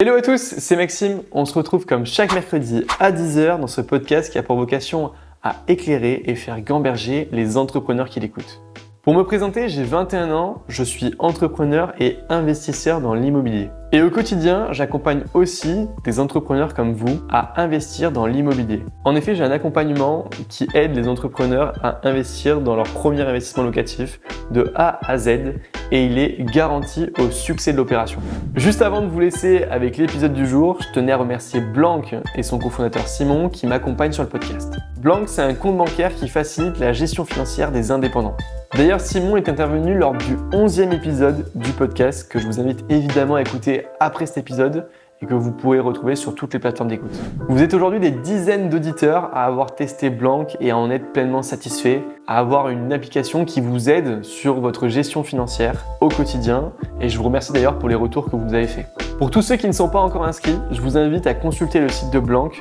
Hello à tous, c'est Maxime. On se retrouve comme chaque mercredi à 10h dans ce podcast qui a pour vocation à éclairer et faire gamberger les entrepreneurs qui l'écoutent. Pour me présenter, j'ai 21 ans, je suis entrepreneur et investisseur dans l'immobilier. Et au quotidien, j'accompagne aussi des entrepreneurs comme vous à investir dans l'immobilier. En effet, j'ai un accompagnement qui aide les entrepreneurs à investir dans leur premier investissement locatif de A à Z et il est garanti au succès de l'opération. Juste avant de vous laisser avec l'épisode du jour, je tenais à remercier Blanc et son cofondateur Simon qui m'accompagnent sur le podcast. Blanc, c'est un compte bancaire qui facilite la gestion financière des indépendants. D'ailleurs, Simon est intervenu lors du 11e épisode du podcast que je vous invite évidemment à écouter après cet épisode et que vous pourrez retrouver sur toutes les plateformes d'écoute. Vous êtes aujourd'hui des dizaines d'auditeurs à avoir testé Blanc et à en être pleinement satisfait, à avoir une application qui vous aide sur votre gestion financière au quotidien et je vous remercie d'ailleurs pour les retours que vous nous avez faits. Pour tous ceux qui ne sont pas encore inscrits, je vous invite à consulter le site de Blanc,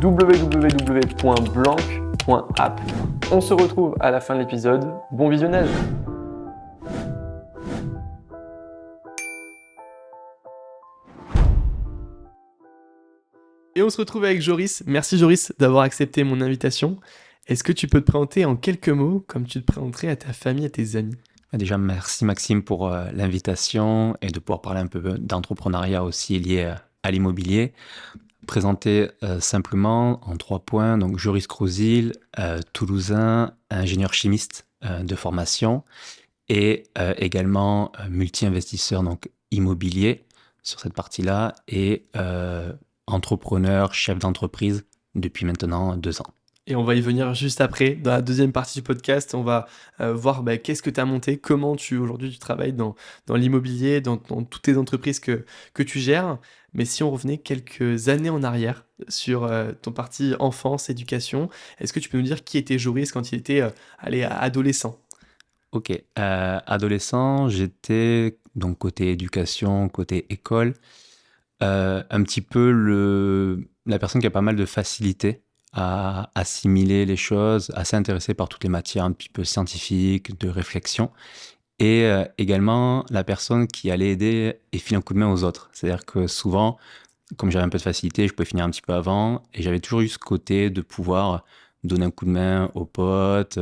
www.blanc.app. On se retrouve à la fin de l'épisode. Bon visionnage! Et on se retrouve avec Joris. Merci Joris d'avoir accepté mon invitation. Est-ce que tu peux te présenter en quelques mots comme tu te présenterais à ta famille, à tes amis? Déjà, merci Maxime pour l'invitation et de pouvoir parler un peu d'entrepreneuriat aussi lié à l'immobilier. Présenter simplement en 3 points. Donc, Joris Crouzil, toulousain, ingénieur chimiste de formation et également multi-investisseur donc immobilier sur cette partie-là et entrepreneur, chef d'entreprise depuis maintenant 2 ans. Et on va y venir juste après. Dans la deuxième partie du podcast, on va voir qu'est-ce que tu as monté, comment aujourd'hui tu travailles dans l'immobilier, dans toutes tes entreprises que tu gères. Mais si on revenait quelques années en arrière sur ton parti enfance, éducation, est-ce que tu peux nous dire qui était Joris quand il était adolescent? Ok, adolescent, j'étais donc côté éducation, côté école, un petit peu la personne qui a pas mal de facilité à assimiler les choses, assez intéressé par toutes les matières un petit peu scientifiques, de réflexion, et également la personne qui allait aider et filer un coup de main aux autres. C'est-à-dire que souvent, comme j'avais un peu de facilité, je pouvais finir un petit peu avant, et j'avais toujours eu ce côté de pouvoir donner un coup de main aux potes.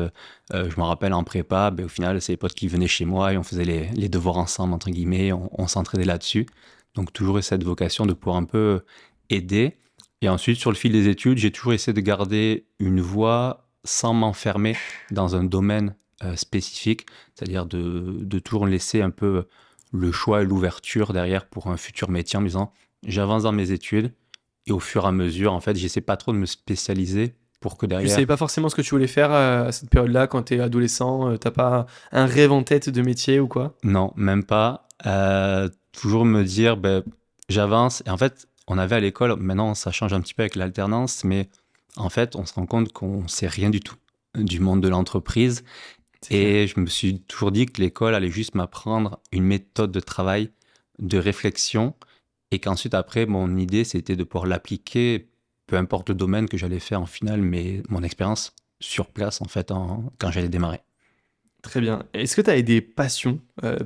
Je me rappelle en prépa, au final, c'est les potes qui venaient chez moi et on faisait les devoirs ensemble, entre guillemets, on s'entraidait là-dessus. Donc toujours eu cette vocation de pouvoir un peu aider. Et ensuite, sur le fil des études, j'ai toujours essayé de garder une voie sans m'enfermer dans un domaine spécifique, c'est-à-dire de toujours laisser un peu le choix et l'ouverture derrière pour un futur métier en me disant j'avance dans mes études et au fur et à mesure, en fait, j'essaie pas trop de me spécialiser pour que Tu derrière... savais pas forcément ce que tu voulais faire à cette période-là quand tu es adolescent, t'as pas un rêve en tête de métier ou quoi? Non, même pas. Toujours me dire, j'avance. Et en fait, on avait à l'école, maintenant ça change un petit peu avec l'alternance, mais en fait, on se rend compte qu'on sait rien du tout du monde de l'entreprise. Et je me suis toujours dit que l'école allait juste m'apprendre une méthode de travail, de réflexion, et qu'ensuite, après, mon idée, c'était de pouvoir l'appliquer, peu importe le domaine que j'allais faire en final, mais mon expérience sur place, en fait, quand j'allais démarrer. Très bien. Est-ce que tu as des passions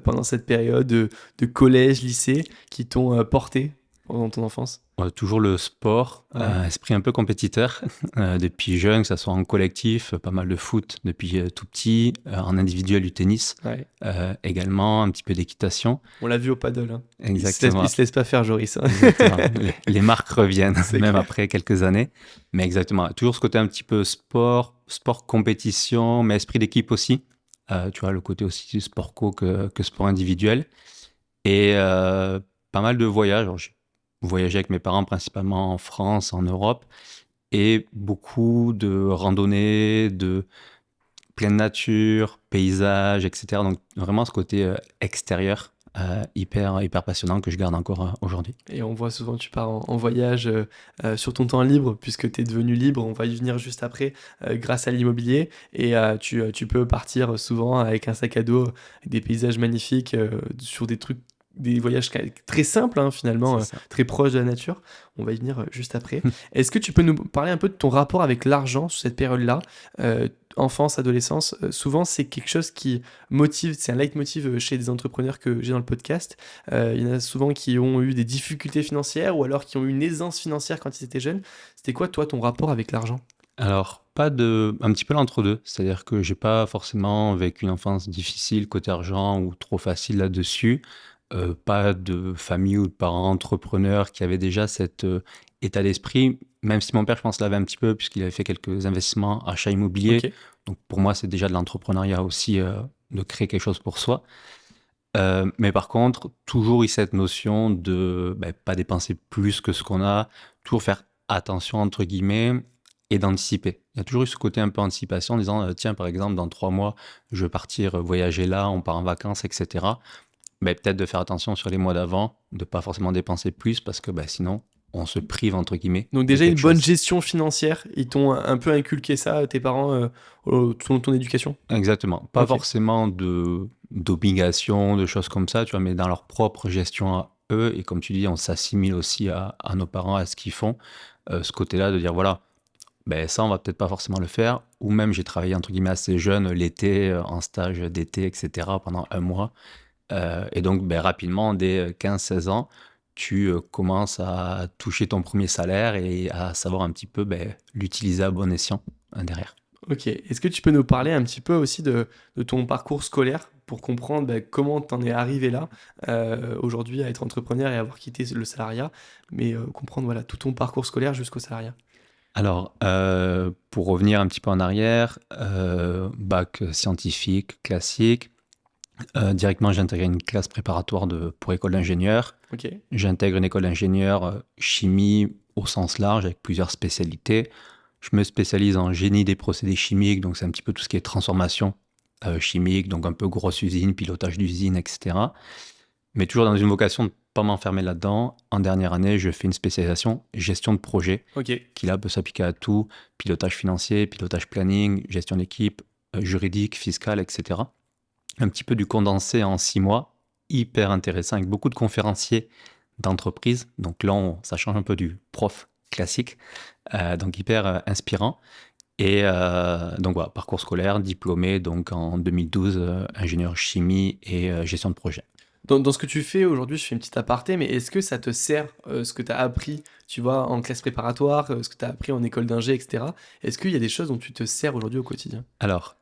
pendant cette période de collège, lycée qui t'ont porté pendant ton enfance? Toujours le sport, Ouais. esprit un peu compétiteur, depuis jeune, que ça soit en collectif, pas mal de foot depuis tout petit, en individuel du tennis, Ouais. également un petit peu d'équitation. On l'a vu au paddle. Hein. Exactement. Il se laisse pas faire, Joris. Hein. Exactement. Les marques reviennent, C'est même clair. après quelques années. Mais exactement, toujours ce côté un petit peu sport compétition, mais esprit d'équipe aussi. Tu vois, le côté aussi sport co que sport individuel. Et pas mal de voyages. Alors, j'ai voyagé avec mes parents principalement en France, en Europe. Et beaucoup de randonnées, de pleine nature, paysages, etc. Donc vraiment ce côté extérieur, hyper passionnant que je garde encore aujourd'hui. Et on voit souvent que tu pars en voyage sur ton temps libre, puisque tu es devenu libre, on va y venir juste après, grâce à l'immobilier. Et tu peux partir souvent avec un sac à dos, avec des paysages magnifiques, sur des trucs des voyages très simples, hein, finalement, C'est ça. très proches de la nature. On va y venir juste après. Est-ce que tu peux nous parler un peu de ton rapport avec l'argent sur cette période-là? Enfance, adolescence, souvent c'est quelque chose qui motive, c'est un leitmotiv chez des entrepreneurs que j'ai dans le podcast. Il y en a souvent qui ont eu des difficultés financières ou alors qui ont eu une aisance financière quand ils étaient jeunes. C'était quoi, toi, ton rapport avec l'argent? Alors, un petit peu l'entre-deux. C'est-à-dire que j'ai pas forcément vécu une enfance difficile côté argent ou trop facile là-dessus. Pas de famille ou de parents entrepreneurs qui avaient déjà cet état d'esprit, même si mon père, je pense, l'avait un petit peu puisqu'il avait fait quelques investissements, achats immobiliers. Ok. Donc pour moi, c'est déjà de l'entrepreneuriat aussi, de créer quelque chose pour soi. Mais par contre, toujours eu cette notion de pas dépenser plus que ce qu'on a, toujours faire attention entre guillemets et d'anticiper. Il y a toujours eu ce côté un peu anticipation en disant tiens, par exemple, dans 3 mois, je vais partir voyager là, on part en vacances, etc. Peut-être de faire attention sur les mois d'avant, de pas forcément dépenser plus parce que sinon, on se prive entre guillemets Donc de déjà une quelque bonne chose. gestion financière, ils t'ont un peu inculqué ça, tes parents, tout au long de ton éducation? Exactement. Pas Ok. forcément d'obligations, de choses comme ça, tu vois, mais dans leur propre gestion à eux. Et comme tu dis, on s'assimile aussi à nos parents, à ce qu'ils font. Ce côté-là de dire, voilà, ça, on va peut-être pas forcément le faire. Ou même, j'ai travaillé, entre guillemets, assez jeune, l'été, en stage d'été, etc., pendant un mois. Et donc, rapidement, dès 15-16 ans, tu commences à toucher ton premier salaire et à savoir un petit peu l'utiliser à bon escient derrière. Ok. Est-ce que tu peux nous parler un petit peu aussi de ton parcours scolaire pour comprendre comment t'en es arrivé là, aujourd'hui à être entrepreneur et avoir quitté le salariat, mais comprendre voilà, tout ton parcours scolaire jusqu'au salariat? Alors, pour revenir un petit peu en arrière, bac scientifique classique. Directement, j'ai intégré une classe préparatoire pour école d'ingénieur. Ok. J'intègre une école d'ingénieur chimie au sens large avec plusieurs spécialités. Je me spécialise en génie des procédés chimiques, donc c'est un petit peu tout ce qui est transformation chimique, donc un peu grosse usine, pilotage d'usine, etc. Mais toujours dans une vocation de ne pas m'enfermer là-dedans. En dernière année, je fais une spécialisation gestion de projet, Ok. qui là peut s'appliquer à tout, pilotage financier, pilotage planning, gestion d'équipe, juridique, fiscal, etc. Un petit peu du condensé en 6 mois, hyper intéressant, avec beaucoup de conférenciers d'entreprise. Donc là, ça change un peu du prof classique, donc hyper inspirant. Et donc voilà, parcours scolaire, diplômé donc en 2012, ingénieur chimie et gestion de projet. Dans ce que tu fais aujourd'hui, je fais une petite aparté, mais est-ce que ça te sert, ce que tu as appris, tu vois, en classe préparatoire, ce que tu as appris en école d'ingé, etc. Est-ce qu'il y a des choses dont tu te sers aujourd'hui au quotidien? Alors,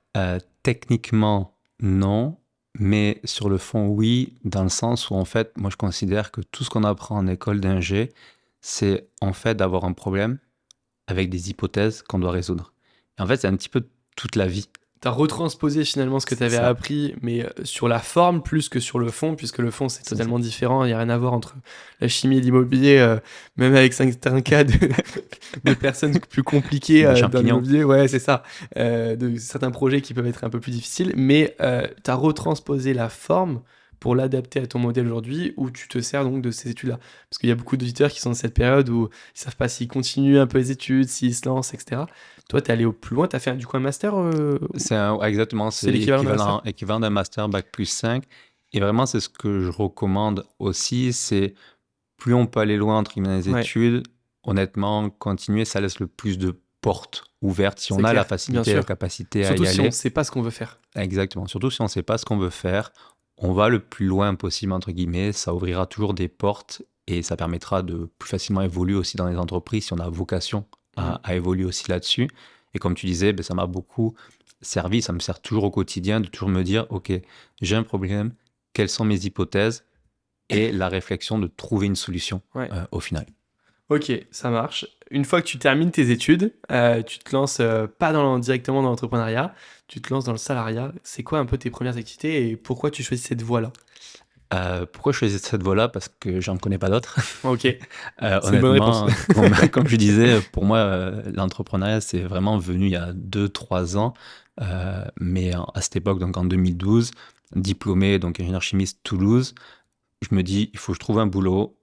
techniquement, non, mais sur le fond, oui, dans le sens où, en fait, moi, je considère que tout ce qu'on apprend en école d'ingé, c'est en fait d'avoir un problème avec des hypothèses qu'on doit résoudre. Et en fait, c'est un petit peu toute la vie. Tu as retransposé finalement ce que tu C'est avais ça, appris, mais sur la forme plus que sur le fond, puisque le fond c'est c'est ça. totalement différent. Il n'y a rien à voir entre la chimie et l'immobilier, même avec certains cas de personnes plus compliquées Des dans champignons. l'immobilier. Ouais, c'est ça. De certains projets qui peuvent être un peu plus difficiles, mais tu as retransposé la forme pour l'adapter à ton modèle aujourd'hui, où tu te sers donc de ces études-là. Parce qu'il y a beaucoup d'auditeurs qui sont dans cette période où ils savent pas s'ils continuent un peu les études, s'ils se lancent, etc. Toi, tu es allé au plus loin, tu as fait du coup un master Exactement, c'est c'est l'équivalent d'un master? équivalent d'un master bac plus 5. Et vraiment, c'est ce que je recommande aussi, c'est plus on peut aller loin entre guillemets dans les Ouais, études, honnêtement, continuer, ça laisse le plus de portes ouvertes si c'est on a la clair, bien facilité et la sûr. capacité à Surtout y si on ne aller. sait pas ce qu'on veut faire. Exactement, surtout si on ne sait pas ce qu'on veut faire, on va le plus loin possible, entre guillemets, ça ouvrira toujours des portes et ça permettra de plus facilement évoluer aussi dans les entreprises si on a vocation Mhm. à évoluer aussi là-dessus. Et comme tu disais, ça m'a beaucoup servi, ça me sert toujours au quotidien de toujours me dire, OK, j'ai un problème, quelles sont mes hypothèses et la réflexion de trouver une solution Ouais. au final. Ok, ça marche. Une fois que tu termines tes études, tu te lances pas directement dans l'entrepreneuriat, tu te lances dans le salariat. C'est quoi un peu tes premières activités et pourquoi tu choisis cette voie-là? Pourquoi je choisis cette voie-là? Parce que j'en connais pas d'autres. Ok, c'est une bonne réponse. Honnêtement, comme je disais, pour moi, l'entrepreneuriat, c'est vraiment venu il y a 2-3 ans. Mais à cette époque, donc en 2012, diplômé, donc ingénieur chimiste Toulouse, je me dis, il faut que je trouve un boulot,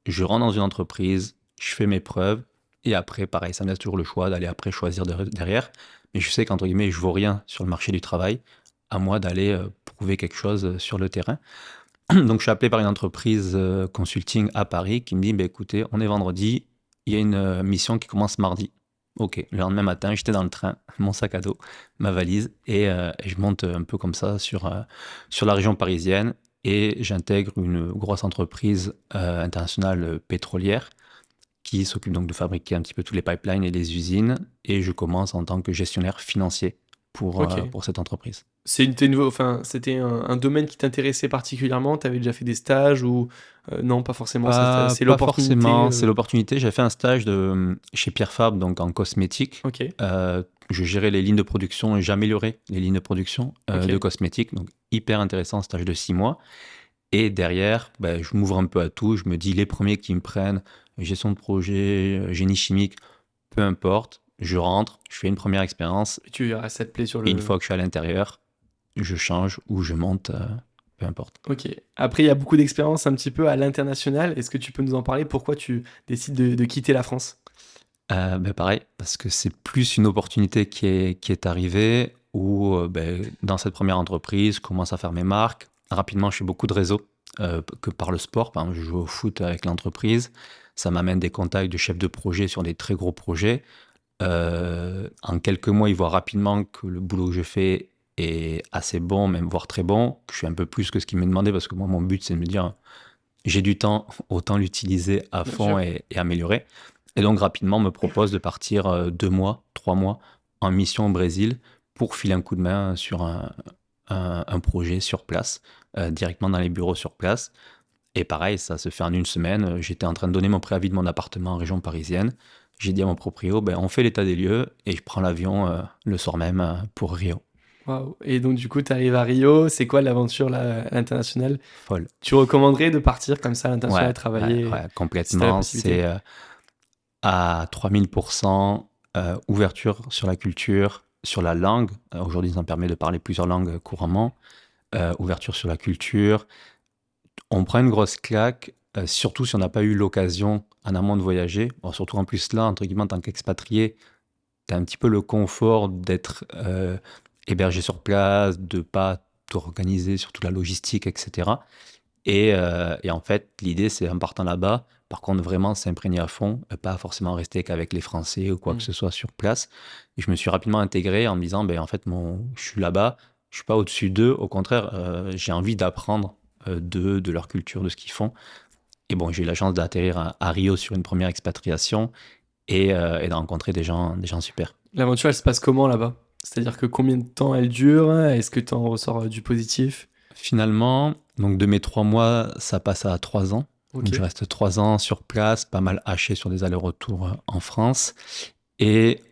je rentre dans une entreprise, je fais mes preuves, et après, pareil, ça me laisse toujours le choix d'aller après choisir derrière. Mais je sais qu'entre guillemets, je vaux rien sur le marché du travail, à moi d'aller prouver quelque chose sur le terrain. Donc, je suis appelé par une entreprise consulting à Paris qui me dit, bah, écoutez, on est vendredi, il y a une mission qui commence mardi. Ok, le lendemain matin, j'étais dans le train, mon sac à dos, ma valise, et je monte un peu comme ça sur la région parisienne et j'intègre une grosse entreprise internationale pétrolière qui s'occupe donc de fabriquer un petit peu tous les pipelines et les usines et je commence en tant que gestionnaire financier Ok. pour cette entreprise. C'était un domaine qui t'intéressait particulièrement? Tu avais déjà fait des stages ou non, pas forcément, c'est Pas l'opportunité. forcément, c'est l'opportunité. J'ai fait un stage chez Pierre Fabre, donc en cosmétique. Ok, Je gérais les lignes de production et j'améliorais les lignes de production ok. de cosmétiques. Donc, hyper intéressant, stage de 6 mois. Et derrière, ben, je m'ouvre un peu à tout. Je me dis, les premiers qui me prennent, gestion de projet, génie chimique, peu importe. Je rentre, je fais une première expérience. Ça te plaît sur Et une le. fois que je suis à l'intérieur, je change ou je monte, peu importe. Ok. Après, il y a beaucoup d'expérience un petit peu à l'international. Est-ce que tu peux nous en parler? Pourquoi tu décides de quitter la France? Ben pareil, parce que c'est plus une opportunité qui est arrivée où ben, dans cette première entreprise, je commence à faire mes marques. Rapidement, je fais beaucoup de réseaux que par le sport. Par exemple, je joue au foot avec l'entreprise. Ça m'amène des contacts de chefs de projet sur des très gros projets. En quelques mois, ils voient rapidement que le boulot que je fais est assez bon, même voire très bon, que je suis un peu plus que ce qu'ils me demandaient parce que moi, mon but, c'est de me dire, j'ai du temps, autant l'utiliser à Bien fond sûr. et améliorer. Et donc rapidement, on me propose de partir 2 mois, 3 mois en mission au Brésil pour filer un coup de main sur un projet sur place, directement dans les bureaux sur place. Et pareil, ça se fait en une semaine. J'étais en train de donner mon préavis de mon appartement en région parisienne. J'ai dit à mon proprio, ben, on fait l'état des lieux et je prends l'avion le soir même pour Rio. Waouh. Et donc, du coup, tu arrives à Rio. C'est quoi l'aventure là, à l'international? Folle. Tu recommanderais de partir comme ça à l'international Ouais, et travailler ouais, si tu as la complètement. possibilité? C'est à 3000% ouverture sur la culture, sur la langue. Aujourd'hui, ça me permet de parler plusieurs langues couramment. Ouverture sur la culture. On prend une grosse claque, surtout si on n'a pas eu l'occasion en amont de voyager. Bon, surtout en plus là, entre guillemets, en tant qu'expatrié, tu as un petit peu le confort d'être hébergé sur place, de pas t'organiser sur toute la logistique, etc. Et en fait, l'idée, c'est en partant là-bas, par contre, vraiment s'imprégner à fond, pas forcément rester qu'avec les Français ou quoi que Hmm. ce soit sur place. Et je me suis rapidement intégré en me disant, ben, en fait, je suis là-bas, je suis pas au-dessus d'eux, au contraire, j'ai envie d'apprendre d'eux, de leur culture, de ce qu'ils font. Et bon, j'ai eu la chance d'atterrir à Rio sur une première expatriation et de rencontrer des gens super. L'aventure, elle se passe comment là-bas? C'est-à-dire que combien de temps elle dure? Est-ce que tu en ressors du positif? Finalement, donc de mes 3 mois, ça passe à 3 ans. Ok. Donc je reste 3 ans sur place, pas mal haché sur des allers-retours en France. Et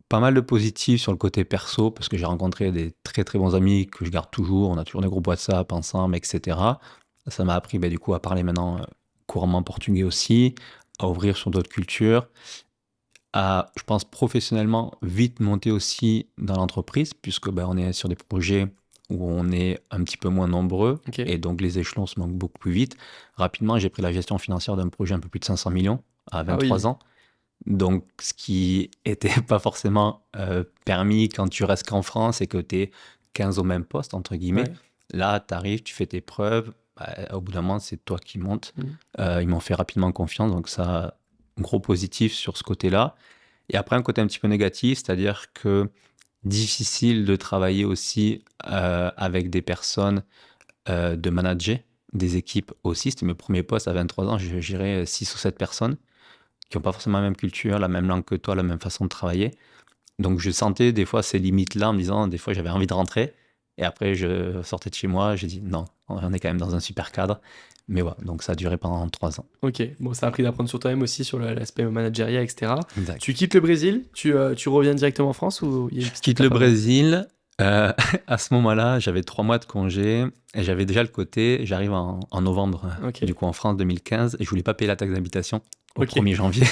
pas mal de positifs sur le côté perso, parce que j'ai rencontré des très très bons amis que je garde toujours. On a toujours des groupes WhatsApp ensemble, etc. Ça m'a appris du coup à parler maintenant couramment portugais aussi, à ouvrir sur d'autres cultures, à, je pense, professionnellement vite monter aussi dans l'entreprise, puisque on est sur des projets où on est un petit peu moins nombreux, Ok. et donc les échelons se montent beaucoup plus vite. Rapidement, j'ai pris la gestion financière d'un projet un peu plus de 500 millions à Ah 23 oui. ans. Donc, ce qui était pas forcément permis quand tu restes qu'en France et que tu es 15 au même poste, entre guillemets. Ouais. Là, tu arrives, tu fais tes preuves. Au bout d'un moment, c'est toi qui montes. Hmm. Ils m'ont fait rapidement confiance, donc ça, gros positif sur ce côté-là. Et après, un côté un petit peu négatif, c'est-à-dire que difficile de travailler aussi avec des personnes, de manager des équipes aussi. C'était mes premiers postes à 23 ans, je gérais 6 ou 7 personnes qui n'ont pas forcément la même culture, la même langue que toi, la même façon de travailler. Donc je sentais des fois ces limites-là en me disant, des fois j'avais envie de rentrer. Et après je sortais de chez moi, j'ai dit non, on est quand même dans un super cadre. Mais voilà, donc ça a duré pendant 3 ans. Ok. Bon, ça a appris d'apprendre sur toi-même aussi, sur l'aspect managérial, etc. Exact. Tu quittes le Brésil, tu reviens directement en France ou il y a une Je petite quitte le étape avant? Brésil. euh, à ce moment-là, j'avais 3 mois de congé et j'avais déjà le côté, j'arrive en novembre, Ok. du coup en France 2015, et je voulais pas payer la taxe d'habitation au Ok. 1er janvier.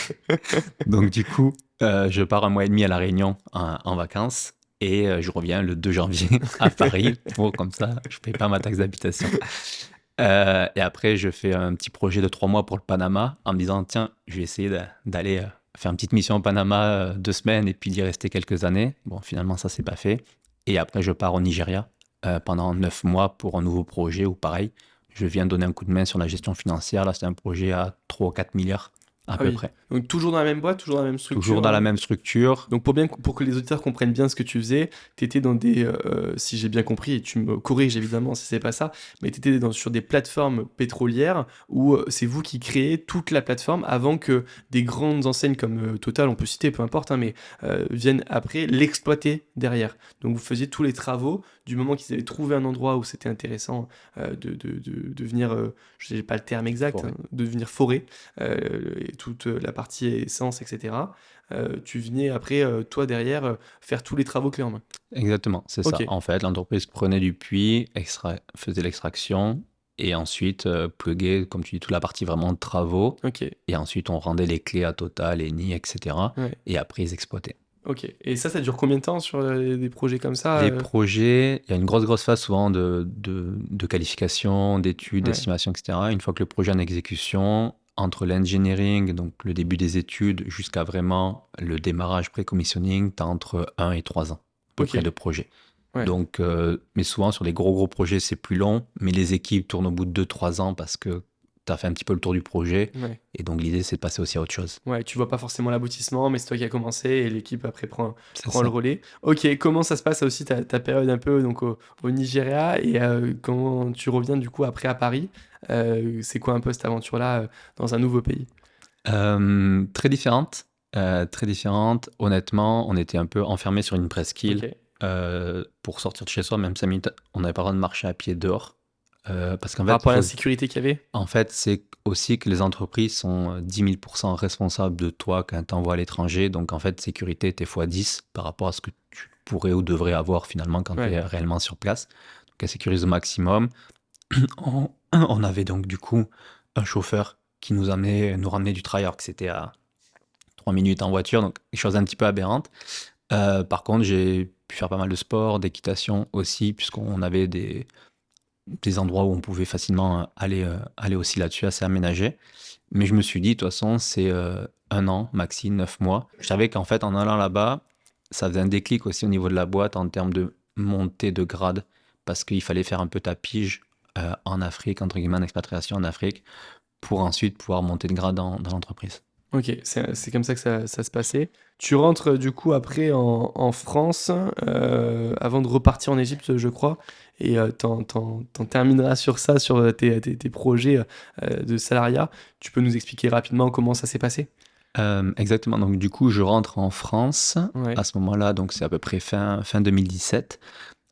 Donc du coup, je pars un mois et demi à La Réunion en vacances et je reviens le 2 janvier à Paris pour comme ça, je paye pas ma taxe d'habitation. Et après, je fais un petit projet de 3 mois pour le Panama en me disant, tiens, je vais essayer d'aller faire une petite mission au Panama 2 semaines et puis d'y rester quelques années. Bon, finalement, ça s'est pas fait. Et après, je pars au Nigeria pendant 9 mois pour un nouveau projet où pareil, Je viens donner un coup de main sur la gestion financière. Là, c'est un projet à 3 ou 4 milliards à Ah peu oui. près. Donc toujours dans la même boîte, toujours dans la même Toujours structure. dans la même structure. Donc pour que les auditeurs comprennent bien ce que tu faisais, tu étais dans des, si j'ai bien compris, et tu me corriges évidemment si c'est pas ça, mais tu étais sur des plateformes pétrolières où c'est vous qui créez toute la plateforme avant que des grandes enseignes comme Total, on peut citer, peu importe, hein, mais viennent après l'exploiter derrière. Donc vous faisiez tous les travaux du moment qu'ils avaient trouvé un endroit où c'était intéressant de venir, je n'ai pas le terme exact, Forêt. hein, de venir forer et toute la partie essence, etc. Tu venais après, toi derrière, faire tous les travaux clés en main. Exactement, c'est ça. Ok, En fait, l'entreprise prenait du puits, faisait l'extraction et ensuite pluguait, comme tu dis, toute la partie vraiment de travaux. ok, Et ensuite, on rendait les clés à Total, Eni, etc. ouais, Et après, ils exploitaient. ok. Et ça dure combien de temps sur des projets comme ça Les projets, il y a une grosse phase souvent de qualification, d'études, Ouais, d'estimation, etc. Une fois que le projet est en exécution, entre l'engineering, donc le début des études, jusqu'à vraiment le démarrage pré-commissioning, tu as entre 1 et 3 ans, à peu ok, près, de projet. ouais, Donc, mais souvent, sur des gros projets, c'est plus long, mais les équipes tournent au bout de 2-3 ans parce que tu as fait un petit peu le tour du projet. ouais. Et donc, l'idée, c'est de passer aussi à autre chose. Ouais, tu vois pas forcément l'aboutissement, mais c'est toi qui as commencé et l'équipe après C'est prend le ça. relais. Ok, comment ça se passe aussi ta période un peu donc au Nigeria et comment tu reviens du coup après à Paris? C'est quoi un peu cette aventure-là dans un nouveau pays? Très différente. Très différente. Honnêtement, on était un peu enfermé sur une presqu'île. Ok. Pour sortir de chez soi, même 5 minutes, on n'avait pas le droit de marcher à pied dehors. Parce qu'en Par fait, rapport à l'insécurité qu'il y avait? en fait, c'est aussi que les entreprises sont 10 000% responsables de toi quand tu envoies à l'étranger. Donc, en fait, sécurité était fois 10 par rapport à ce que tu pourrais ou devrais avoir finalement quand tu Ouais. es réellement sur place. Donc, elle sécurise au maximum. On avait donc du coup un chauffeur qui nous ramenait du travail alors que c'était à 3 minutes en voiture, donc des choses un petit peu aberrantes. Par contre, j'ai pu faire pas mal de sport, d'équitation aussi, puisqu'on avait des endroits où on pouvait facilement aller aussi là-dessus, assez aménagé. Mais je me suis dit, de toute façon, c'est 1 an, maxi, 9 mois. Je savais qu'en fait, en allant là-bas, ça faisait un déclic aussi au niveau de la boîte en termes de montée de grade, parce qu'il fallait faire un peu ta pige en Afrique, entre guillemets, en expatriation en Afrique, pour ensuite pouvoir monter de grade dans l'entreprise. Ok, c'est comme ça que ça se passait. Tu rentres du coup après en France avant de repartir en Égypte, je crois, et t'en termineras sur ça, sur tes projets de salariat. Tu peux nous expliquer rapidement comment ça s'est passé? Exactement. Donc, du coup, je rentre en France Ouais, à ce moment-là. Donc, c'est à peu près fin 2017.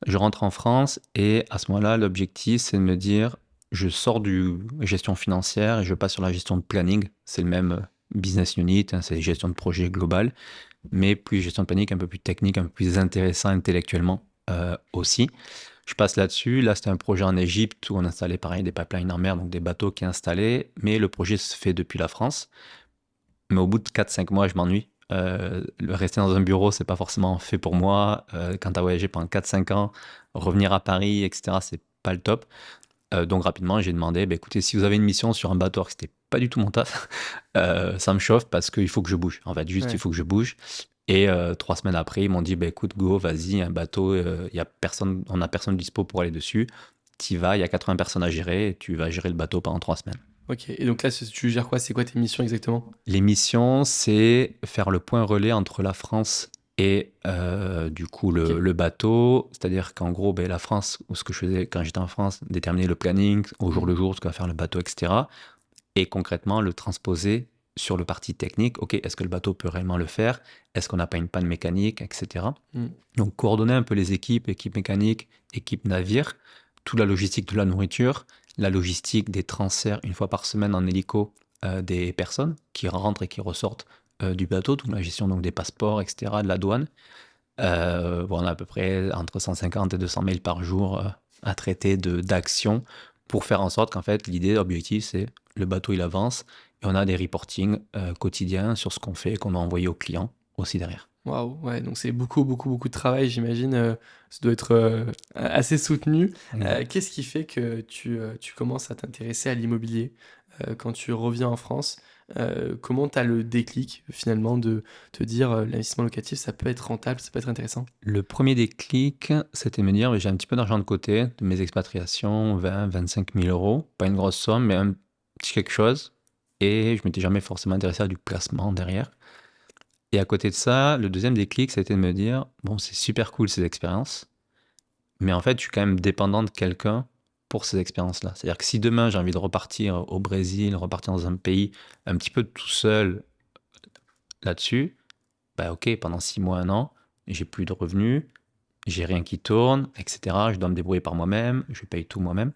Je rentre en France et à ce moment-là, l'objectif, c'est de me dire, je sors du gestion financière et je passe sur la gestion de planning. C'est le même business unit, hein, c'est gestion de projet global, mais plus gestion de planning, un peu plus technique, un peu plus intéressant intellectuellement aussi. Je passe là-dessus. Là, c'était un projet en Égypte où on installait pareil des pipelines en mer, donc des bateaux qui installaient, mais le projet se fait depuis la France. Mais au bout de 4-5 mois, je m'ennuie. Rester dans un bureau, c'est pas forcément fait pour moi. Quand tu as voyagé pendant 4-5 ans, revenir à Paris, etc., c'est pas le top. Donc rapidement, j'ai demandé, bah, écoutez, si vous avez une mission sur un bateau, alors que c'était pas du tout mon taf, ça me chauffe parce qu'il faut que je bouge. En fait, juste, il ouais. faut que je bouge. Et 3 semaines après, ils m'ont dit, bah, écoute, go, vas-y, un bateau, y a personne, on n'a personne dispo pour aller dessus. Tu y vas, il y a 80 personnes à gérer, et tu vas gérer le bateau pendant 3 semaines. Ok, et donc là, tu gères quoi? C'est quoi tes missions exactement? Les missions, c'est faire le point relais entre la France et du coup Ok, le bateau. C'est-à-dire qu'en gros, ben, la France, ou ce que je faisais quand j'étais en France, déterminer le planning au jour mhm, le jour, ce que va faire le bateau, etc. Et concrètement, le transposer sur le parti technique. Ok, est-ce que le bateau peut réellement le faire? Est-ce qu'on n'a pas une panne mécanique, etc. mhm. Donc coordonner un peu les équipes, équipe mécanique, équipe navire, toute la logistique de la nourriture, la logistique des transferts une fois par semaine en hélico des personnes qui rentrent et qui ressortent du bateau, toute la gestion donc des passeports, etc., de la douane. Bon, on a à peu près entre 150 et 200 mails par jour à traiter d'actions pour faire en sorte qu'en fait l'idée, l'objectif, c'est le bateau il avance et on a des reportings quotidiens sur ce qu'on fait et qu'on a envoyé aux clients aussi derrière. Waouh, ouais, donc c'est beaucoup de travail, j'imagine. Ça doit être assez soutenu. Exact. Qu'est-ce qui fait que tu commences à t'intéresser à l'immobilier quand tu reviens en France? Comment tu as le déclic finalement de te dire l'investissement locatif, ça peut être rentable, ça peut être intéressant? Le premier déclic, c'était me dire, j'ai un petit peu d'argent de côté de mes expatriations, 20-25 000 euros, pas une grosse somme, mais un petit quelque chose. Et je m'étais jamais forcément intéressé à du placement derrière. Et à côté de ça, le deuxième déclic, c'était de me dire, bon, c'est super cool ces expériences, mais en fait, je suis quand même dépendant de quelqu'un pour ces expériences-là. C'est-à-dire que si demain j'ai envie de repartir au Brésil, repartir dans un pays un petit peu tout seul là-dessus, bah ok, pendant 6 mois, un an, j'ai plus de revenus, j'ai rien qui tourne, etc. Je dois me débrouiller par moi-même, je paye tout moi-même.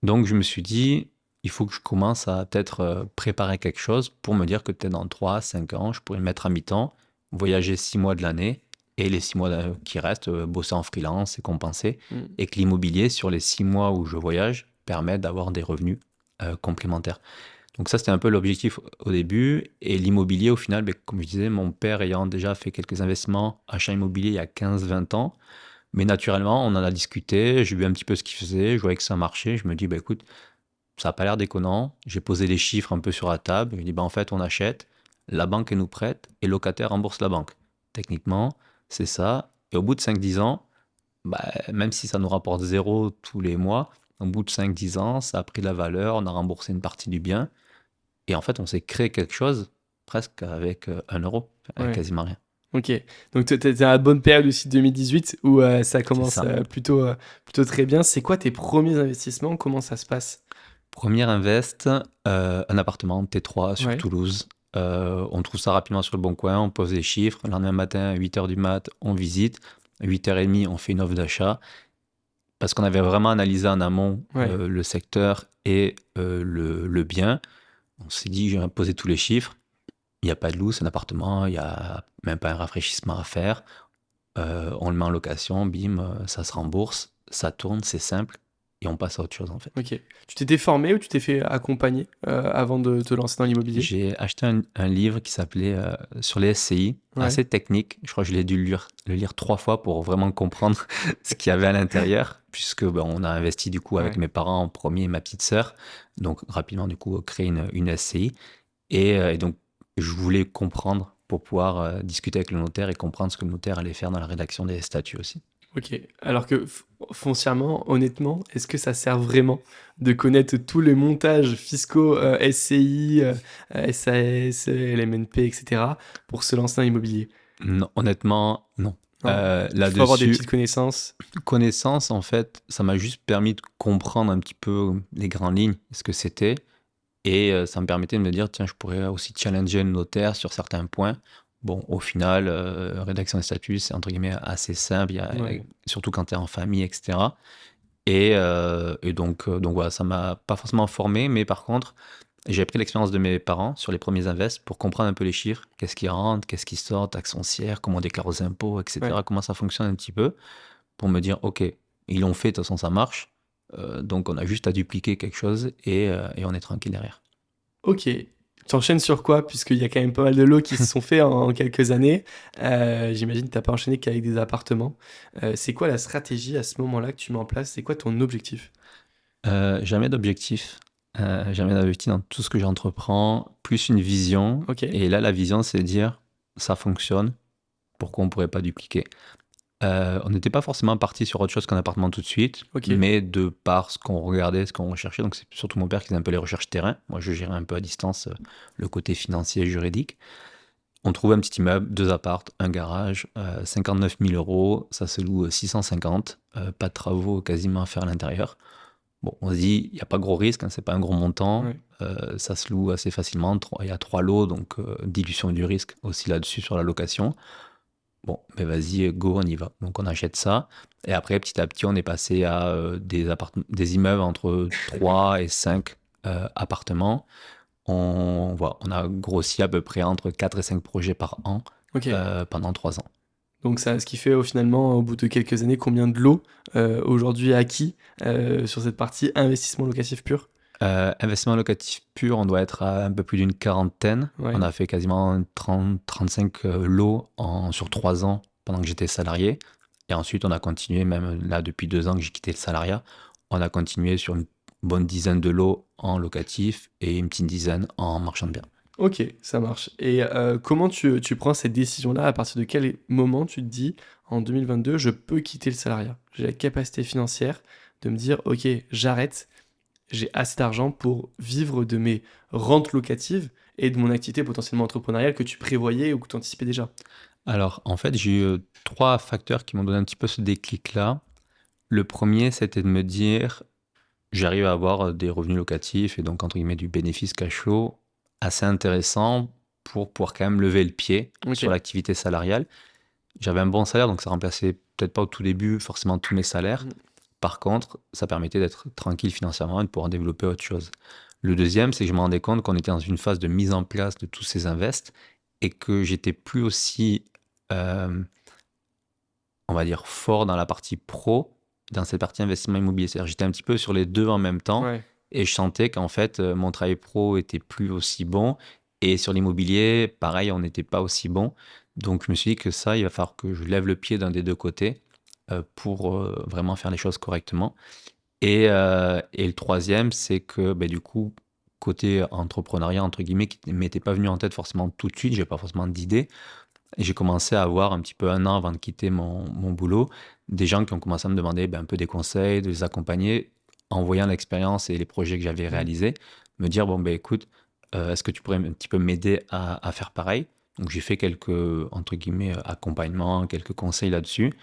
Donc je me suis dit, il faut que je commence à peut-être préparer quelque chose pour me dire que peut-être dans 3-5 ans, je pourrais me mettre à mi-temps, voyager 6 mois de l'année, et les 6 mois qui restent, bosser en freelance et compenser, et que l'immobilier, sur les 6 mois où je voyage, permet d'avoir des revenus complémentaires. Donc ça, c'était un peu l'objectif au début. Et l'immobilier, au final, comme je disais, mon père ayant déjà fait quelques investissements, achats immobiliers il y a 15-20 ans, mais naturellement, on en a discuté, j'ai vu un petit peu ce qu'il faisait, je voyais que ça marchait, je me dis, écoute, ça n'a pas l'air déconnant. J'ai posé les chiffres un peu sur la table, je dis, en fait, on achète, la banque elle nous prête, et le locataire rembourse la banque. Techniquement, c'est ça. Et au bout de 5-10 ans, même si ça nous rapporte zéro tous les mois, au bout de 5-10 ans, ça a pris de la valeur, on a remboursé une partie du bien. Et en fait, on s'est créé quelque chose presque avec 1 euro, avec Ouais. quasiment rien. Ok, donc tu étais à la bonne période aussi 2018 où ça commence ça. plutôt très bien. C'est quoi tes premiers investissements? Comment ça se passe? Premier invest, un appartement T3 sur Ouais. Toulouse. On trouve ça rapidement sur le bon coin, on pose les chiffres. Le lendemain matin, à 8h du mat, on visite. À 8h30, on fait une offre d'achat. Parce qu'on avait vraiment analysé en amont Ouais. le secteur et le bien. On s'est dit, je vais poser tous les chiffres. Il n'y a pas de loup, c'est un appartement, il n'y a même pas un rafraîchissement à faire. On le met en location, bim, ça se rembourse, ça tourne, c'est simple, et on passe à autre chose en fait. Ok. Tu t'étais formé ou tu t'es fait accompagner avant de te lancer dans l'immobilier? J'ai acheté un livre qui s'appelait sur les SCI, Ouais. assez technique. Je crois que je l'ai dû le lire 3 fois pour vraiment comprendre ce qu'il y avait à l'intérieur, puisque on a investi du coup avec Ouais. mes parents en premier et ma petite sœur, donc rapidement du coup créer une SCI. Et donc je voulais comprendre pour pouvoir discuter avec le notaire et comprendre ce que le notaire allait faire dans la rédaction des statuts aussi. Ok. Alors que foncièrement, honnêtement, est-ce que ça sert vraiment de connaître tous les montages fiscaux SCI, SAS, LMNP, etc. pour se lancer dans l'immobilier? Non, honnêtement, non. Non. Il faut avoir des Là-dessus, petites connaissances. connaissance, en fait, ça m'a juste permis de comprendre un petit peu les grandes lignes, ce que c'était. Et ça me permettait de me dire, tiens, je pourrais aussi challenger le notaire sur certains points. Bon, au final, rédaction des statuts, c'est entre guillemets assez simple, Ouais. surtout quand tu es en famille, etc. Et donc voilà, ça m'a pas forcément formé, mais par contre, j'ai pris l'expérience de mes parents sur les premiers invests pour comprendre un peu les chiffres, qu'est-ce qui rentre, qu'est-ce qui sort, taxes foncières, comment on déclare aux impôts, etc. Ouais. Comment ça fonctionne un petit peu, pour me dire, ok, ils l'ont fait, de toute façon ça marche, donc on a juste à dupliquer quelque chose et on est tranquille derrière. Ok. Tu enchaînes sur quoi? Puisqu'il y a quand même pas mal de lots qui se sont faits en quelques années. J'imagine que tu n'as pas enchaîné qu'avec des appartements. C'est quoi la stratégie à ce moment-là que tu mets en place? C'est quoi ton objectif? Jamais d'objectif. Jamais d'objectif dans tout ce que j'entreprends, plus une vision. Ok. Et là, la vision, c'est de dire, ça fonctionne, pourquoi on ne pourrait pas dupliquer? On n'était pas forcément parti sur autre chose qu'un appartement tout de suite, Ok. mais de par ce qu'on regardait, ce qu'on recherchait, donc c'est surtout mon père qui faisait un peu les recherches terrain. Moi, je gérais un peu à distance le côté financier et juridique. On trouvait un petit immeuble, 2 appartes, un garage, 59 000 euros, ça se loue 650, pas de travaux quasiment à faire à l'intérieur. Bon, on se dit, il n'y a pas gros risque, hein, c'est pas un gros montant, Ouais. ça se loue assez facilement, il y a 3 lots, donc dilution du risque aussi là-dessus sur la location. Bon, mais vas-y, go, on y va. Donc on achète ça, et après petit à petit on est passé à des immeubles entre 3 et 5 appartements. On a grossi à peu près entre 4 et 5 projets par an Ok. pendant 3 ans. Donc ça, ce qui fait finalement, au bout de quelques années, combien de lots aujourd'hui acquis sur cette partie investissement locatif pur? Investissement locatif pur, on doit être à un peu plus d'une quarantaine. Ouais. On a fait quasiment 30-35 lots sur 3 ans pendant que j'étais salarié. Et ensuite, on a continué, même là, depuis 2 ans que j'ai quitté le salariat, on a continué sur une bonne dizaine de lots en locatif et une petite dizaine en marchand de biens. Ok, ça marche. Et comment tu prends cette décision-là? À partir de quel moment tu te dis, en 2022, je peux quitter le salariat? J'ai la capacité financière de me dire, ok, j'arrête, j'ai assez d'argent pour vivre de mes rentes locatives et de mon activité potentiellement entrepreneuriale que tu prévoyais ou que tu anticipais déjà. Alors, en fait, j'ai eu trois facteurs qui m'ont donné un petit peu ce déclic-là. Le premier, c'était de me dire, j'arrive à avoir des revenus locatifs et donc, entre guillemets, du bénéfice cash flow assez intéressant pour pouvoir quand même lever le pied Ok. sur l'activité salariale. J'avais un bon salaire, donc ça remplaçait peut-être pas au tout début forcément tous mes salaires. Mm. Par contre, ça permettait d'être tranquille financièrement et de pouvoir développer autre chose. Le deuxième, c'est que je me rendais compte qu'on était dans une phase de mise en place de tous ces invests et que j'étais plus aussi, euh, on va dire, fort dans la partie pro, dans cette partie investissement immobilier. C'est-à-dire j'étais un petit peu sur les deux en même temps Ouais. et je sentais qu'en fait, mon travail pro était plus aussi bon et sur l'immobilier, pareil, on n'était pas aussi bon. Donc je me suis dit que ça, il va falloir que je lève le pied d'un des deux côtés pour vraiment faire les choses correctement. Et le troisième, c'est que du coup, côté entrepreneuriat, entre guillemets, qui ne m'était pas venu en tête forcément tout de suite, j'ai pas forcément d'idée. Et j'ai commencé à avoir un petit peu un an avant de quitter mon boulot, des gens qui ont commencé à me demander un peu des conseils, de les accompagner, en voyant l'expérience et les projets que j'avais Mm. réalisés, me dire, bon, écoute, est-ce que tu pourrais un petit peu m'aider à faire pareil? Donc j'ai fait quelques, entre guillemets, accompagnements, quelques conseils là-dessus.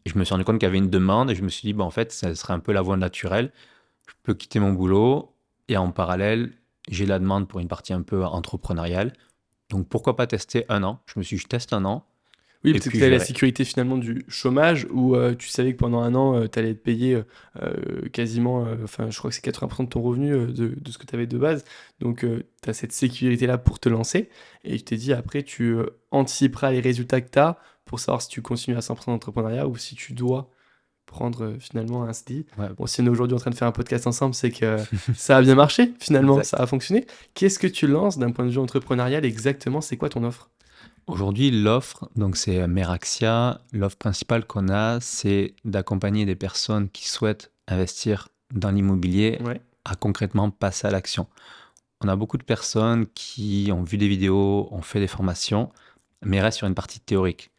Et je me suis rendu compte qu'il y avait une demande et je me suis dit, en fait, ça serait un peu la voie naturelle. Je peux quitter mon boulot et en parallèle, j'ai la demande pour une partie un peu entrepreneuriale. Donc pourquoi pas tester un an? Je me suis dit, je teste un an Oui, et peut-être que puis tu je avais la verrai. sécurité finalement du chômage où tu savais que pendant un an, tu allais être payé quasiment, enfin, je crois que c'est 80% de ton revenu de ce que tu avais de base. Donc, tu as cette sécurité-là pour te lancer. Et je t'ai dit, après, tu anticiperas les résultats que tu as pour savoir si tu continues à 100% d'entrepreneuriat ou si tu dois prendre finalement un CDI. Ouais, Bon, si on est aujourd'hui en train de faire un podcast ensemble, c'est que ça a bien marché finalement, ça exact. a fonctionné. Qu'est-ce que tu lances d'un point de vue entrepreneurial exactement? C'est quoi ton offre? Aujourd'hui, l'offre, donc c'est Meraxia. L'offre principale qu'on a, c'est d'accompagner des personnes qui souhaitent investir dans l'immobilier Ouais, à concrètement passer à l'action. On a beaucoup de personnes qui ont vu des vidéos, ont fait des formations, mais restent sur une partie théorique.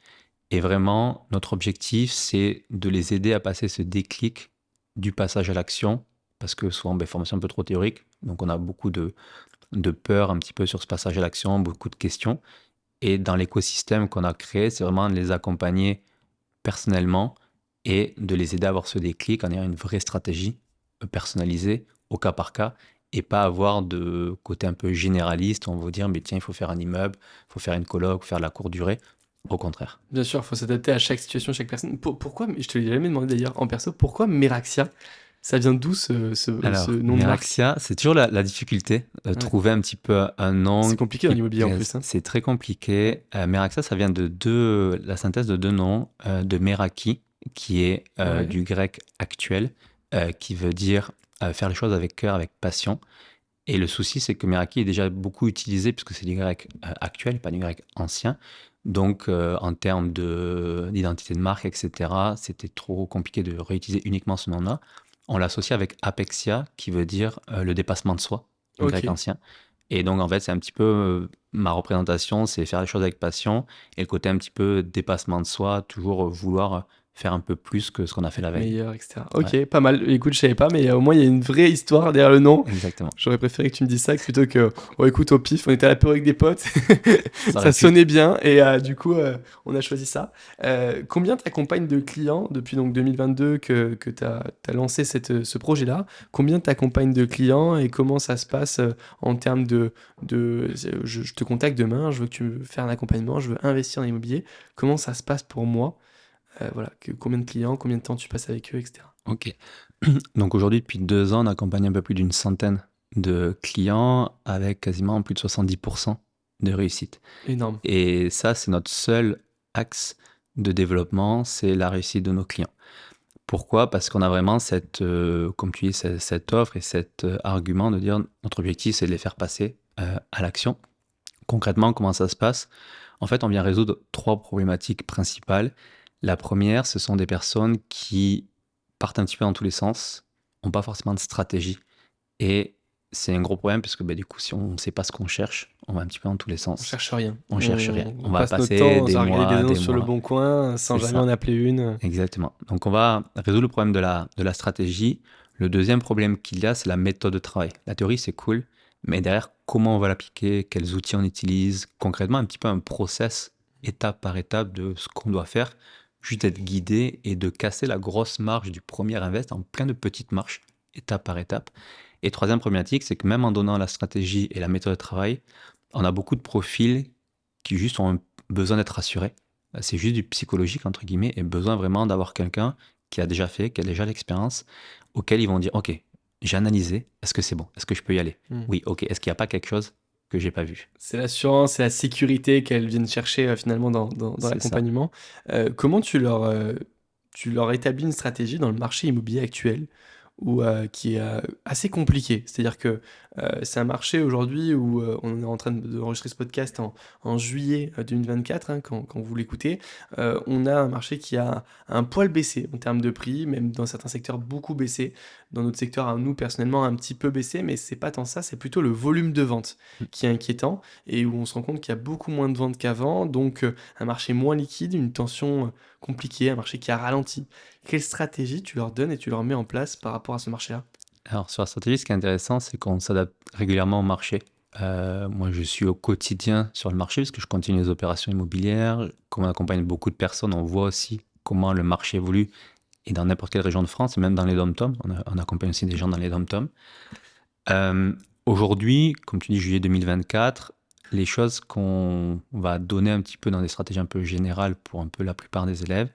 Et vraiment, notre objectif, c'est de les aider à passer ce déclic du passage à l'action, parce que souvent, formation un peu trop théorique, donc on a beaucoup de peur un petit peu sur ce passage à l'action, beaucoup de questions. Et dans l'écosystème qu'on a créé, c'est vraiment de les accompagner personnellement et de les aider à avoir ce déclic en ayant une vraie stratégie personnalisée au cas par cas et pas avoir de côté un peu généraliste où on va vous dire, mais tiens, il faut faire un immeuble, il faut faire une coloc, faire de la courte durée. Au contraire. bien sûr, il faut s'adapter à chaque situation, chaque personne. Pourquoi, mais je te l'ai jamais demandé d'ailleurs en perso, pourquoi Meraxia? Ça vient d'où ce Alors, nom de marque? Meraxia, c'est toujours la difficulté, Ouais. trouver un petit peu un C'est nom compliqué dans l'immobilier en plus, hein. c'est très Ouais. compliqué. Meraxia, ça vient de la synthèse de deux noms, de Meraki, qui est Ouais. du grec actuel, qui veut dire faire les choses avec cœur, avec passion. Et le souci, c'est que Meraki est déjà beaucoup utilisé puisque c'est du grec actuel, pas du grec ancien. Donc, en termes d'identité de marque, etc., c'était trop compliqué de réutiliser uniquement ce nom-là. On l'associe avec apexia, qui veut dire le dépassement de soi, en Ok. grec ancien. Et donc, en fait, c'est un petit peu ma représentation, c'est faire les choses avec passion et le côté un petit peu dépassement de soi, toujours vouloir faire un peu plus que ce qu'on a fait la veille. Meilleur, etc. Ouais, Ok, pas mal. Écoute, je savais pas, mais au moins il y a une vraie histoire derrière le nom. exactement. J'aurais préféré que tu me dises ça plutôt que, oh écoute, au pif, on était à l'apéro avec des potes, Ça ça aurait pu. sonnait bien et du coup, on a choisi ça. Combien t'accompagnes de clients depuis donc 2022 que tu as lancé ce projet-là? Combien t'accompagnes de clients et comment ça se passe en termes je te contacte demain, je veux que tu me fasses un accompagnement, je veux investir dans l'immobilier. Comment ça se passe pour moi? Voilà, combien de clients, combien de temps tu passes avec eux, etc. Ok. Donc aujourd'hui, depuis 2 ans, on accompagne un peu plus d'une centaine de clients avec quasiment plus de 70% de réussite. Énorme. Et ça, c'est notre seul axe de développement, c'est la réussite de nos clients. Pourquoi? Parce qu'on a vraiment cette, comme tu dis, cette offre et cet argument de dire notre objectif, c'est de les faire passer à l'action. Concrètement, comment ça se passe? En fait, on vient résoudre trois problématiques principales. La première, ce sont des personnes qui partent un petit peu dans tous les sens, n'ont pas forcément de stratégie et c'est un gros problème parce que du coup, si on ne sait pas ce qu'on cherche, on va un petit peu dans tous les On sens. cherche rien. On cherche rien. On On va passe notre passer temps des à regarder des mois, annonces des sur le mois. bon coin sans C'est jamais ça. en appeler une. Exactement. Donc, on va résoudre le problème de la stratégie. Le deuxième problème qu'il y a, c'est la méthode de travail. La théorie, c'est cool, mais derrière, comment on va l'appliquer, quels outils on utilise, concrètement, un petit peu un process, étape par étape, de ce qu'on doit faire, juste être guidé et de casser la grosse marge du premier invest en plein de petites marches, étape par étape. Et troisième problématique, c'est que même en donnant la stratégie et la méthode de travail, on a beaucoup de profils qui juste ont besoin d'être rassurés. C'est juste du psychologique, entre guillemets, et besoin vraiment d'avoir quelqu'un qui a déjà fait, qui a déjà l'expérience, auquel ils vont dire, OK, j'ai analysé, est-ce que c'est bon? Est-ce que je peux y aller? Hmm. Oui, OK, est-ce qu'il n'y a pas quelque chose que j'ai pas vu? C'est l'assurance, c'est la sécurité qu'elles viennent chercher finalement dans C'est ça. l'accompagnement. Comment tu leur établis une stratégie dans le marché immobilier actuel qui est assez compliqué? C'est-à-dire que c'est un marché aujourd'hui où on est en train d'enregistrer ce podcast en juillet 2024, hein, quand vous l'écoutez. On a un marché qui a un poil baissé en termes de prix, même dans certains secteurs beaucoup baissé. Dans notre secteur, à nous personnellement, un petit peu baissé, mais c'est pas tant ça, c'est plutôt le volume de vente qui est inquiétant et où on se rend compte qu'il y a beaucoup moins de ventes qu'avant, donc un marché moins liquide, une tension compliquée, un marché qui a ralenti. Quelle stratégie tu leur donnes et tu leur mets en place par rapport à ce marché-là? Alors, sur la stratégie, ce qui est intéressant, c'est qu'on s'adapte régulièrement au marché. Moi, je suis au quotidien sur le marché parce que je continue les opérations immobilières. Comme on accompagne beaucoup de personnes, on voit aussi comment le marché évolue et dans n'importe quelle région de France, et même dans les dom-toms. On accompagne aussi des gens dans les dom-toms. Aujourd'hui, comme tu dis, juillet 2024, les choses qu'on va donner un petit peu dans des stratégies un peu générales pour un peu la plupart des élèves,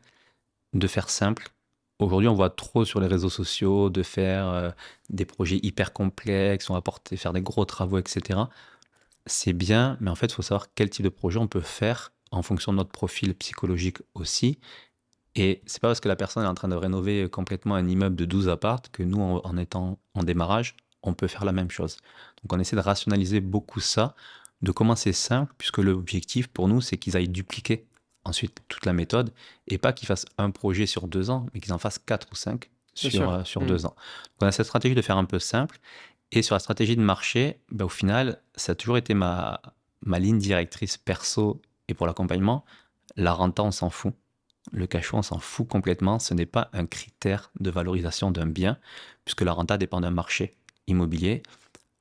de faire simple. Aujourd'hui, on voit trop sur les réseaux sociaux de faire des projets hyper complexes, on va faire des gros travaux, etc. C'est bien, mais en fait, il faut savoir quel type de projet on peut faire en fonction de notre profil psychologique aussi. Et c'est pas parce que la personne est en train de rénover complètement un immeuble de 12 appartes que nous, en étant en démarrage, on peut faire la même chose. Donc on essaie de rationaliser beaucoup ça, de commencer simple, puisque l'objectif pour nous, c'est qu'ils aillent dupliquer ensuite toute la méthode, et pas qu'ils fassent un projet sur 2 ans, mais qu'ils en fassent 4 ou 5 Bien sûr. sur 2 ans. Donc on a cette stratégie de faire un peu simple, et sur la stratégie de marché, au final, ça a toujours été ma ligne directrice perso et pour l'accompagnement. La renta, on s'en fout. Le cash flow, on s'en fout complètement. Ce n'est pas un critère de valorisation d'un bien, puisque la renta dépend d'un marché immobilier.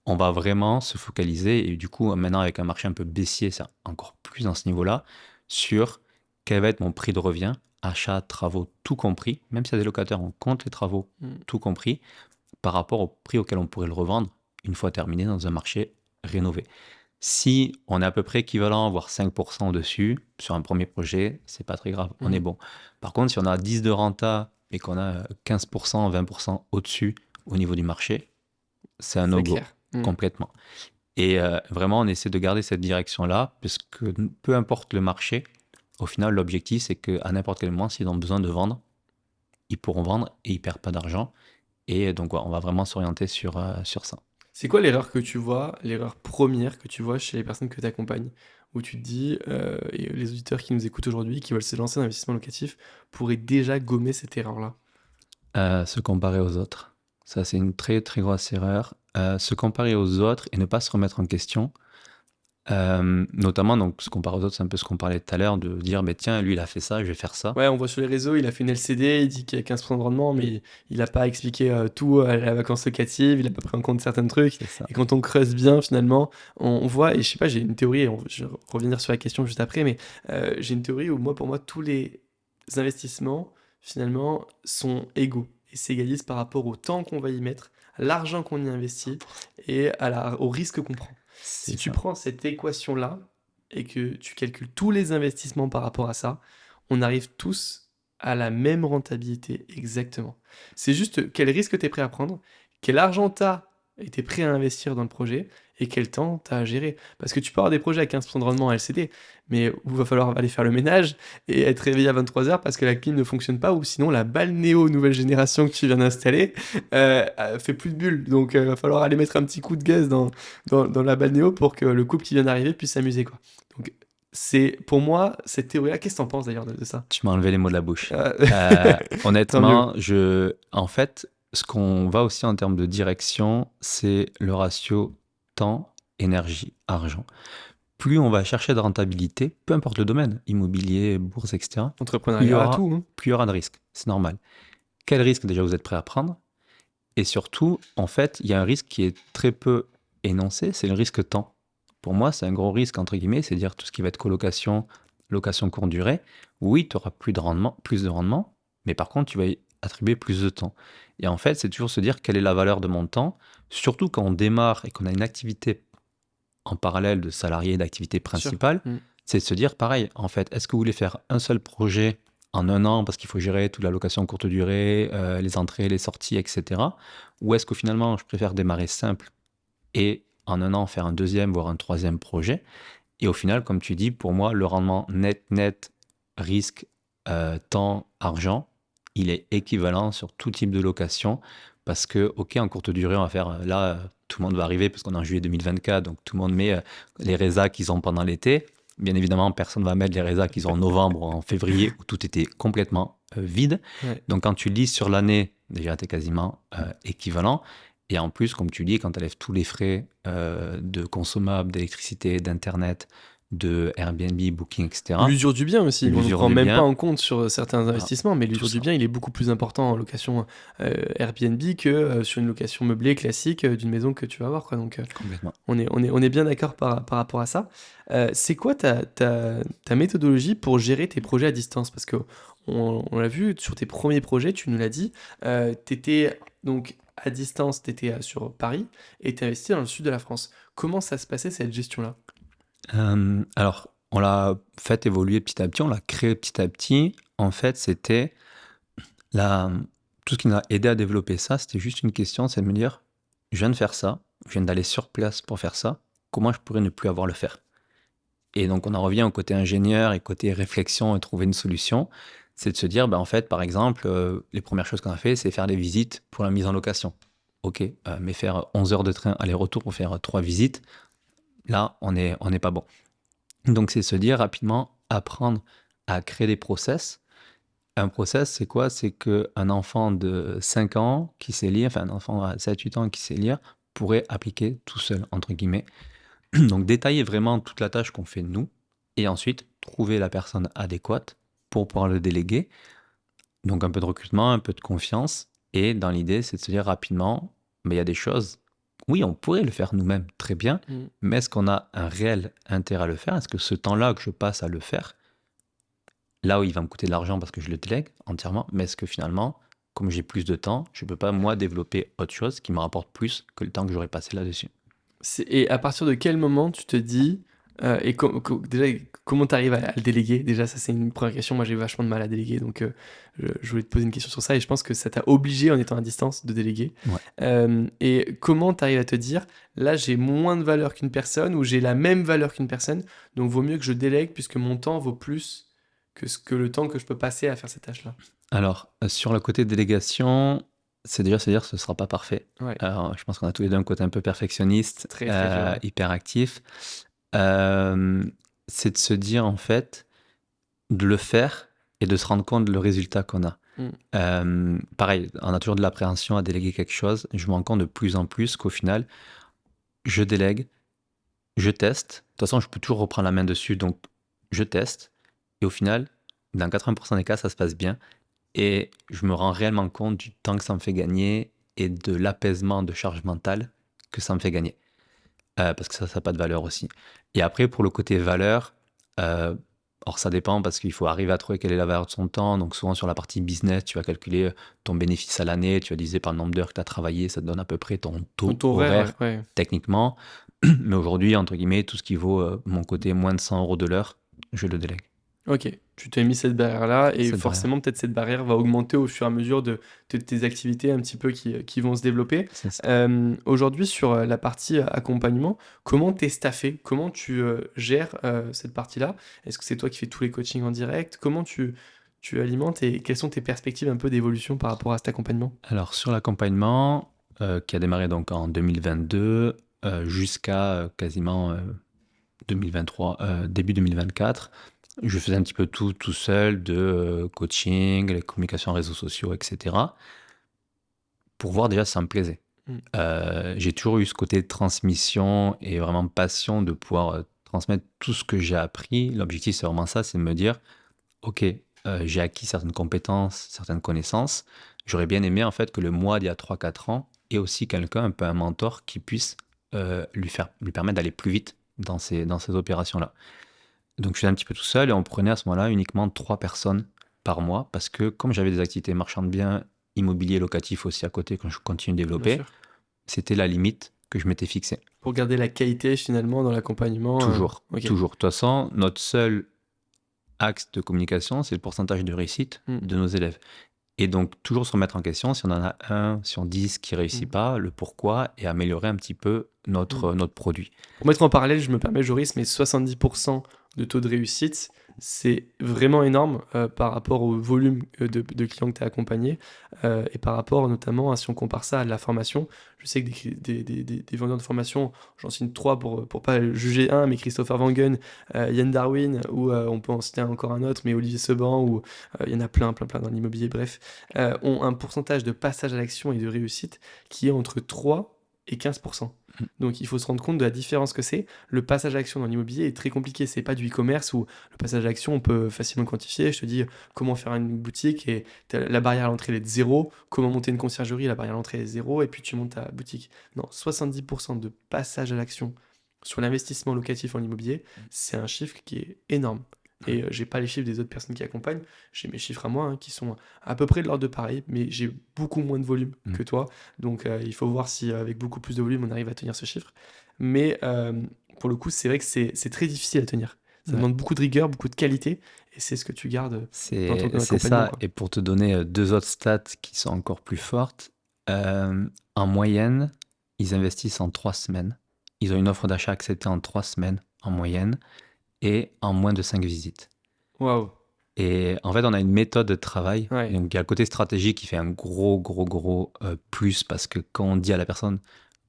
On va vraiment se focaliser, et du coup, maintenant avec un marché un peu baissier, c'est encore plus dans ce niveau-là, sur quel va être mon prix de revient, achat, travaux, tout compris. Même s'il y a des locataires, on compte les travaux, tout compris, par rapport au prix auquel on pourrait le revendre une fois terminé dans un marché rénové. Si on est à peu près équivalent, voire 5% au-dessus, sur un premier projet, c'est pas très grave, on est bon. Par contre, si on a 10 de renta et qu'on a 15%, 20% au-dessus au niveau du marché, c'est un no-go, complètement. Et vraiment, on essaie de garder cette direction-là, parce que peu importe le marché, au final, l'objectif, c'est qu'à n'importe quel moment, s'ils ont besoin de vendre, ils pourront vendre et ils perdent pas d'argent. Et donc, on va vraiment s'orienter sur ça. C'est quoi l'erreur que tu vois, l'erreur première que tu vois chez les personnes que tu accompagnes, où tu te dis, et les auditeurs qui nous écoutent aujourd'hui, qui veulent se lancer dans l'investissement locatif, pourraient déjà gommer cette erreur-là? Se comparer aux autres. Ça, c'est une très, très grosse erreur. Se comparer aux autres et ne pas se remettre en question. Notamment, donc, se comparer aux autres, c'est un peu ce qu'on parlait tout à l'heure, de dire, mais tiens, lui, il a fait ça, je vais faire ça. Ouais, on voit sur les réseaux, il a fait une LCD, il dit qu'il y a 15% de rendement, mais il n'a pas expliqué tout à la vacance locative, il n'a pas pris en compte certains trucs. C'est ça. Et quand on creuse bien, finalement, on voit, et je sais pas, j'ai une théorie, et je vais revenir sur la question juste après, mais j'ai une théorie où pour moi, tous les investissements, finalement, sont égaux et s'égalisent par rapport au temps qu'on va y mettre, à l'argent qu'on y investit et au risque qu'on prend. Si tu prends cette équation-là et que tu calcules tous les investissements par rapport à ça, on arrive tous à la même rentabilité exactement. C'est juste quel risque tu es prêt à prendre, quel argent tu as été prêt à investir dans le projet et quel temps tu as à gérer. Parce que tu peux avoir des projets à 15% de rendement à LCD, mais où il va falloir aller faire le ménage et être réveillé à 23h parce que la clim ne fonctionne pas, ou sinon la balle Néo nouvelle génération que tu viens d'installer fait plus de bulles. Donc il va falloir aller mettre un petit coup de gaz dans la balle Néo pour que le couple qui vient d'arriver puisse s'amuser, quoi. Donc c'est pour moi cette théorie-là. Qu'est-ce que t'en penses d'ailleurs de ça? Tu m'as enlevé les mots de la bouche. Euh, Tant mieux. Honnêtement, en fait, ce qu'on va aussi en termes de direction, c'est le ratio temps, énergie, argent. Plus on va chercher de rentabilité, peu importe le domaine, immobilier, bourse, etc., Entrepreneuriat, tout, hein. plus il y aura de risques. C'est normal. Quel risque déjà vous êtes prêt à prendre? Et surtout, en fait, il y a un risque qui est très peu énoncé, c'est le risque temps. Pour moi, c'est un gros risque, entre guillemets, c'est-à-dire tout ce qui va être colocation, location courte durée. Oui, tu auras plus de rendement, mais par contre, tu vas y attribuer plus de temps. Et en fait, c'est toujours se dire quelle est la valeur de mon temps, surtout quand on démarre et qu'on a une activité en parallèle de salarié d'activité Bien sûr. principale, c'est de se dire pareil, en fait, est-ce que vous voulez faire un seul projet en un an parce qu'il faut gérer toute la location courte durée, les entrées, les sorties, etc. Ou est-ce que finalement, je préfère démarrer simple et en un an faire un deuxième, voire un troisième projet. Et au final, comme tu dis, pour moi, le rendement net, risque, temps, argent, il est équivalent sur tout type de location parce que, ok, en courte durée, on va faire là, tout le monde va arriver parce qu'on est en juillet 2024, donc tout le monde met les résas qu'ils ont pendant l'été. Bien évidemment, personne ne va mettre les résas qu'ils ont en novembre ou en février où tout était complètement vide. Ouais. Donc quand tu lis sur l'année, déjà, tu es quasiment équivalent. Et en plus, comme tu dis, quand tu enlèves tous les frais de consommables, d'électricité, d'internet, de Airbnb, Booking, etc. L'usure du bien aussi, on ne L'usure prend du même bien. pas en compte sur certains Voilà, investissements, mais tout l'usure du ça. bien, il est beaucoup plus important en location Airbnb que sur une location meublée classique d'une maison que tu vas avoir, quoi. Donc Complètement. on est bien d'accord par rapport à ça. C'est quoi ta méthodologie pour gérer tes projets à distance? Parce que on l'a vu sur tes premiers projets, tu nous l'as dit, tu étais donc à distance, tu étais sur Paris et tu investi dans le sud de la France. Comment ça se passait cette gestion-là? Alors, on l'a fait évoluer petit à petit, on l'a créé petit à petit. En fait, c'était tout ce qui nous a aidé à développer ça, c'était juste une question, c'est de me dire, je viens de faire ça, je viens d'aller sur place pour faire ça, comment je pourrais ne plus avoir à le faire? Et donc, on en revient au côté ingénieur et côté réflexion et trouver une solution. C'est de se dire, en fait, par exemple, les premières choses qu'on a fait, c'est faire des visites pour la mise en location. Ok, mais faire 11 heures de train aller-retour pour faire 3 visites, là, on n'est pas bon. Donc, c'est se dire rapidement, apprendre à créer des process. Un process, c'est quoi? C'est qu'un enfant de 5 ans qui sait lire, enfin un enfant à 7-8 ans qui sait lire, pourrait appliquer tout seul, entre guillemets. Donc, détailler vraiment toute la tâche qu'on fait nous, et ensuite trouver la personne adéquate pour pouvoir le déléguer. Donc, un peu de recrutement, un peu de confiance. Et dans l'idée, c'est de se dire rapidement, il y a des choses, oui, on pourrait le faire nous-mêmes très bien, mais est-ce qu'on a un réel intérêt à le faire? Est-ce que ce temps-là que je passe à le faire, là où il va me coûter de l'argent parce que je le délègue entièrement, mais est-ce que finalement, comme j'ai plus de temps, je ne peux pas, moi, développer autre chose qui me rapporte plus que le temps que j'aurais passé là-dessus? Et à partir de quel moment tu te dis, déjà, comment tu arrives à le déléguer? Déjà, ça, c'est une première question. Moi, j'ai vachement de mal à déléguer, donc je voulais te poser une question sur ça, et je pense que ça t'a obligé, en étant à distance, de déléguer. Ouais. Et comment tu arrives à te dire, là, j'ai moins de valeur qu'une personne, ou j'ai la même valeur qu'une personne, donc vaut mieux que je délègue, puisque mon temps vaut plus que le temps que je peux passer à faire cette tâche-là. Alors, sur le côté délégation, c'est déjà se dire que ce ne sera pas parfait. Ouais, Alors, je pense qu'on a tous les deux un côté un peu perfectionniste, très très dur. Ouais. hyper actif. C'est de se dire, en fait, de le faire et de se rendre compte de le résultat qu'on a. Pareil, on a toujours de l'appréhension à déléguer quelque chose. Je me rends compte de plus en plus qu'au final, je délègue, je teste. De toute façon, je peux toujours reprendre la main dessus, donc je teste. Et au final, dans 80% des cas, ça se passe bien. Et je me rends réellement compte du temps que ça me fait gagner et de l'apaisement de charge mentale que ça me fait gagner. Parce que ça n'a pas de valeur aussi. Et après, pour le côté valeur, or ça dépend parce qu'il faut arriver à trouver quelle est la valeur de son temps. Donc souvent sur la partie business, tu vas calculer ton bénéfice à l'année, tu vas diviser par le nombre d'heures que tu as travaillé, ça te donne à peu près ton taux Ton horaire ouais. techniquement. Mais aujourd'hui, entre guillemets, tout ce qui vaut mon côté moins de 100 € de l'heure, je le délègue. Ok, tu t'es mis cette barrière-là et Cette forcément peut-être cette barrière va augmenter au fur et à mesure de tes activités un petit peu qui vont se développer. C'est ça. Aujourd'hui sur la partie accompagnement, comment t'es staffé? Comment tu gères cette partie-là? Est-ce que c'est toi qui fais tous les coachings en direct? Comment tu alimentes et quelles sont tes perspectives un peu d'évolution par rapport à cet accompagnement? Alors sur l'accompagnement, qui a démarré donc en 2022 jusqu'à quasiment 2023, début 2024, je faisais un petit peu tout seul, de coaching, les communications réseaux sociaux, etc. pour voir déjà si ça me plaisait. J'ai toujours eu ce côté de transmission et vraiment passion de pouvoir transmettre tout ce que j'ai appris. L'objectif, c'est vraiment ça, c'est de me dire, OK, j'ai acquis certaines compétences, certaines connaissances. J'aurais bien aimé en fait que le moi d'il y a 3-4 ans ait aussi quelqu'un, un peu un mentor, qui puisse lui permettre d'aller plus vite dans ces opérations-là. Donc je faisais un petit peu tout seul et on prenait à ce moment-là uniquement 3 personnes par mois parce que comme j'avais des activités marchands de biens, immobilier locatif aussi à côté quand je continue de Bien développer, sûr. c'était la limite que je m'étais fixée. Pour garder la qualité finalement dans l'accompagnement. Toujours, Ok. toujours. De toute façon, notre seul axe de communication, c'est le pourcentage de réussite de nos élèves. Et donc, toujours se remettre en question, si on en a un sur 10 qui ne réussit pas, le pourquoi, et améliorer un petit peu notre produit. Pour mettre en parallèle, je me permets, Joris, mais 70% de taux de réussite, c'est vraiment énorme par rapport au volume de clients que tu as accompagnés et par rapport notamment à si on compare ça à la formation. Je sais que des vendeurs de formation, j'en signe 3 pour pas juger un, mais Christopher Wangen, Yann Darwin, ou on peut en citer encore un autre, mais Olivier Seban, ou il y en a plein dans l'immobilier, bref, ont un pourcentage de passage à l'action et de réussite qui est entre 3 et 15%. Donc il faut se rendre compte de la différence que c'est. Le passage à l'action dans l'immobilier est très compliqué. C'est pas du e-commerce où le passage à l'action on peut facilement quantifier. Je te dis comment faire une boutique et la barrière à l'entrée elle est de 0. Comment monter une conciergerie, la barrière à l'entrée est 0 et puis tu montes ta boutique. Non, 70% de passage à l'action sur l'investissement locatif en immobilier, c'est un chiffre qui est énorme. Et j'ai pas les chiffres des autres personnes qui accompagnent, j'ai mes chiffres à moi qui sont à peu près de l'ordre de pareil, mais j'ai beaucoup moins de volume que toi. Donc il faut voir si avec beaucoup plus de volume on arrive à tenir ce chiffre. Mais pour le coup, c'est vrai que c'est très difficile à tenir. Ça demande beaucoup de rigueur, beaucoup de qualité, et c'est ce que tu gardes dans ton C'est accompagnement. ça. Quoi. Et pour te donner 2 autres stats qui sont encore plus fortes, en moyenne, ils investissent en 3 semaines. Ils ont une offre d'achat acceptée en 3 semaines en moyenne et en moins de 5 visites. Waouh! Et en fait, on a une méthode de travail. Ouais. Donc, il y a le côté stratégique qui fait un gros plus parce que quand on dit à la personne,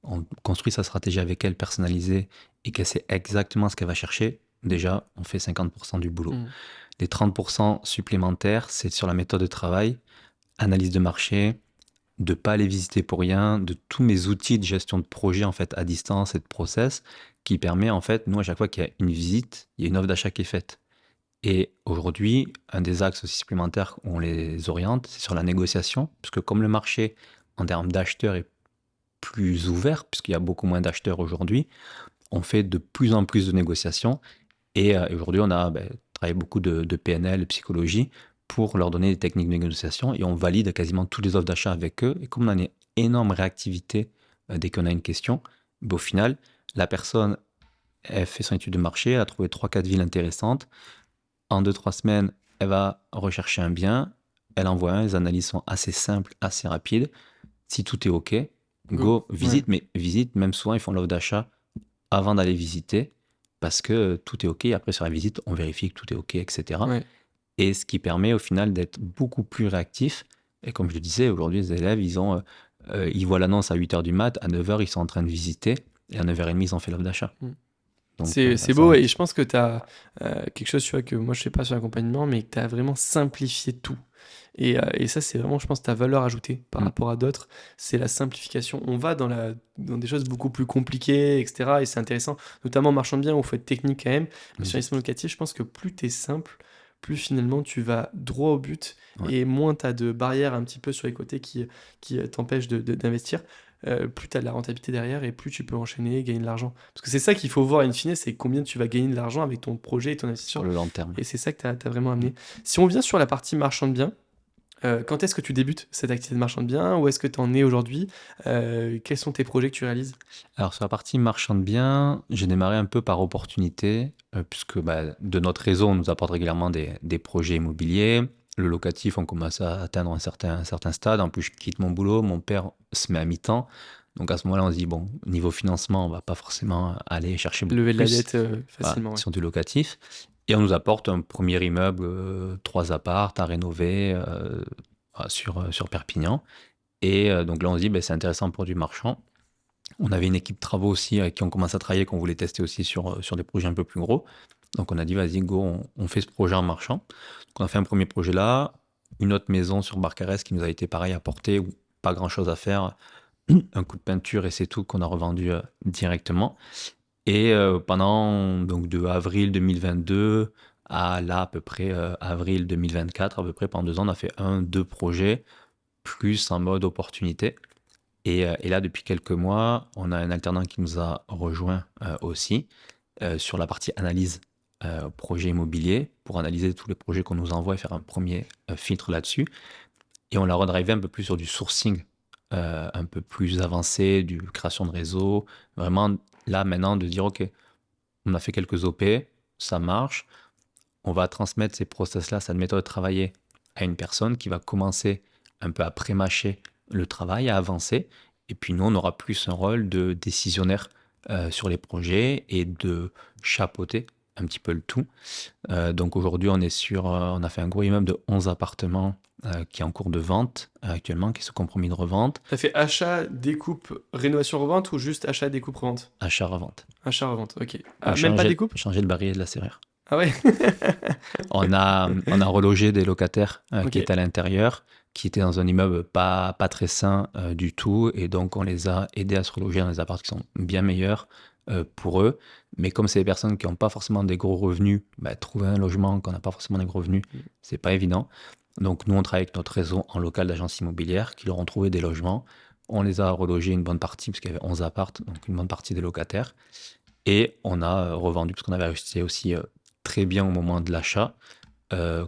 on construit sa stratégie avec elle personnalisée et qu'elle sait exactement ce qu'elle va chercher, déjà, on fait 50% du boulot. Les 30% supplémentaires, c'est sur la méthode de travail, analyse de marché, de ne pas aller visiter pour rien, de tous mes outils de gestion de projet en fait à distance et de process qui permet en fait, nous à chaque fois qu'il y a une visite, il y a une offre d'achat qui est faite. Et aujourd'hui, un des axes aussi supplémentaires où on les oriente, c'est sur la négociation, puisque comme le marché en termes d'acheteurs est plus ouvert, puisqu'il y a beaucoup moins d'acheteurs aujourd'hui, on fait de plus en plus de négociations. Et aujourd'hui, on a travaillé beaucoup de PNL, de psychologie, pour leur donner des techniques de négociation, et on valide quasiment tous les offres d'achat avec eux. Et comme on a une énorme réactivité dès qu'on a une question, au final, la personne, elle fait son étude de marché, elle a trouvé 3-4 villes intéressantes. En 2-3 semaines, elle va rechercher un bien, elle envoie un, les analyses sont assez simples, assez rapides. Si tout est OK, go, visite, mais visite, même souvent, ils font l'offre d'achat avant d'aller visiter, parce que tout est OK. Après, sur la visite, on vérifie que tout est OK, etc. Et ce qui permet au final d'être beaucoup plus réactif. Et comme je le disais, aujourd'hui, les élèves, ils voient l'annonce à 8h du mat, à 9h, ils sont en train de visiter, et à 9h30, ils ont fait l'offre d'achat. Donc, c'est beau, et je pense que tu as quelque chose tu vois, que moi je ne sais pas sur l'accompagnement, mais que tu as vraiment simplifié tout. Et ça, c'est vraiment, je pense, ta valeur ajoutée par rapport à d'autres, c'est la simplification. On va dans des choses beaucoup plus compliquées, etc. Et c'est intéressant, notamment en marchand de biens où il faut être technique quand même. Mais sur l'investissement locatif, je pense que plus tu es simple, plus finalement tu vas droit au but et moins tu as de barrières un petit peu sur les côtés qui t'empêchent d'investir. Plus tu as de la rentabilité derrière et plus tu peux enchaîner et gagner de l'argent. Parce que c'est ça qu'il faut voir in fine, c'est combien tu vas gagner de l'argent avec ton projet et ton investissement. Sur le long terme. Et c'est ça que tu as vraiment amené. Si on vient sur la partie marchand de biens, quand est-ce que tu débutes cette activité de marchand de biens? Où est-ce que tu en es aujourd'hui? Quels sont tes projets que tu réalises? Alors sur la partie marchand de biens, j'ai démarré un peu par opportunité, puisque de notre réseau, on nous apporte régulièrement des projets immobiliers. Le locatif, on commence à atteindre un certain stade. En plus, je quitte mon boulot, mon père se met à mi-temps. Donc à ce moment-là, on se dit, bon, niveau financement, on va pas forcément aller chercher beaucoup Lever de la plus dette facilement. sur du locatif. Et on nous apporte un premier immeuble, 3 appartes à rénover sur Perpignan. Et donc là, on se dit, c'est intéressant pour du marchand. On avait une équipe travaux aussi avec qui on commence à travailler, qu'on voulait tester aussi sur des projets un peu plus gros. Donc on a dit, vas-y, go, on fait ce projet en marchand. Donc on a fait un premier projet là, une autre maison sur Barcarès qui nous a été pareil apportée, où pas grand-chose à faire, un coup de peinture et c'est tout qu'on a revendu directement. Et pendant, donc de avril 2022 à là, à peu près avril 2024, à peu près pendant 2 ans, on a fait 2 projets, plus en mode opportunité. Et là, depuis quelques mois, on a un alternant qui nous a rejoint aussi sur la partie analyse projet immobilier pour analyser tous les projets qu'on nous envoie et faire un premier filtre là-dessus. Et on l'a redrivé un peu plus sur du sourcing, un peu plus avancé, du création de réseau. Vraiment, là, maintenant, de dire, OK, on a fait quelques OP, ça marche. On va transmettre ces process-là, cette méthode de travailler à une personne qui va commencer un peu à pré-mâcher le travail, à avancer. Et puis nous, on aura plus un rôle de décisionnaire sur les projets et de chapeauter un petit peu le tout. Donc aujourd'hui, on a fait un gros immeuble de 11 appartements qui est en cours de vente actuellement, qui est sous compromis de revente. T'as fait achat, découpe, rénovation, revente ou juste achat, découpe, revente? Achat-revente. Achat, revente, ok. Même On pas découpe? changer le barillet de la serrure. Ah ouais? On a relogé des locataires Ok. qui étaient à l'intérieur, qui étaient dans un immeuble pas très sain du tout, et donc on les a aidés à se reloger dans des apparts qui sont bien meilleurs pour eux. Mais comme c'est des personnes qui n'ont pas forcément des gros revenus, trouver un logement quand on n'a pas forcément des gros revenus, c'est pas évident. Donc nous, on travaille avec notre réseau en local d'agences immobilières qui leur ont trouvé des logements. On les a relogés une bonne partie, parce qu'il y avait 11 apparts, donc une bonne partie des locataires. Et on a revendu, parce qu'on avait acheté aussi très bien au moment de l'achat,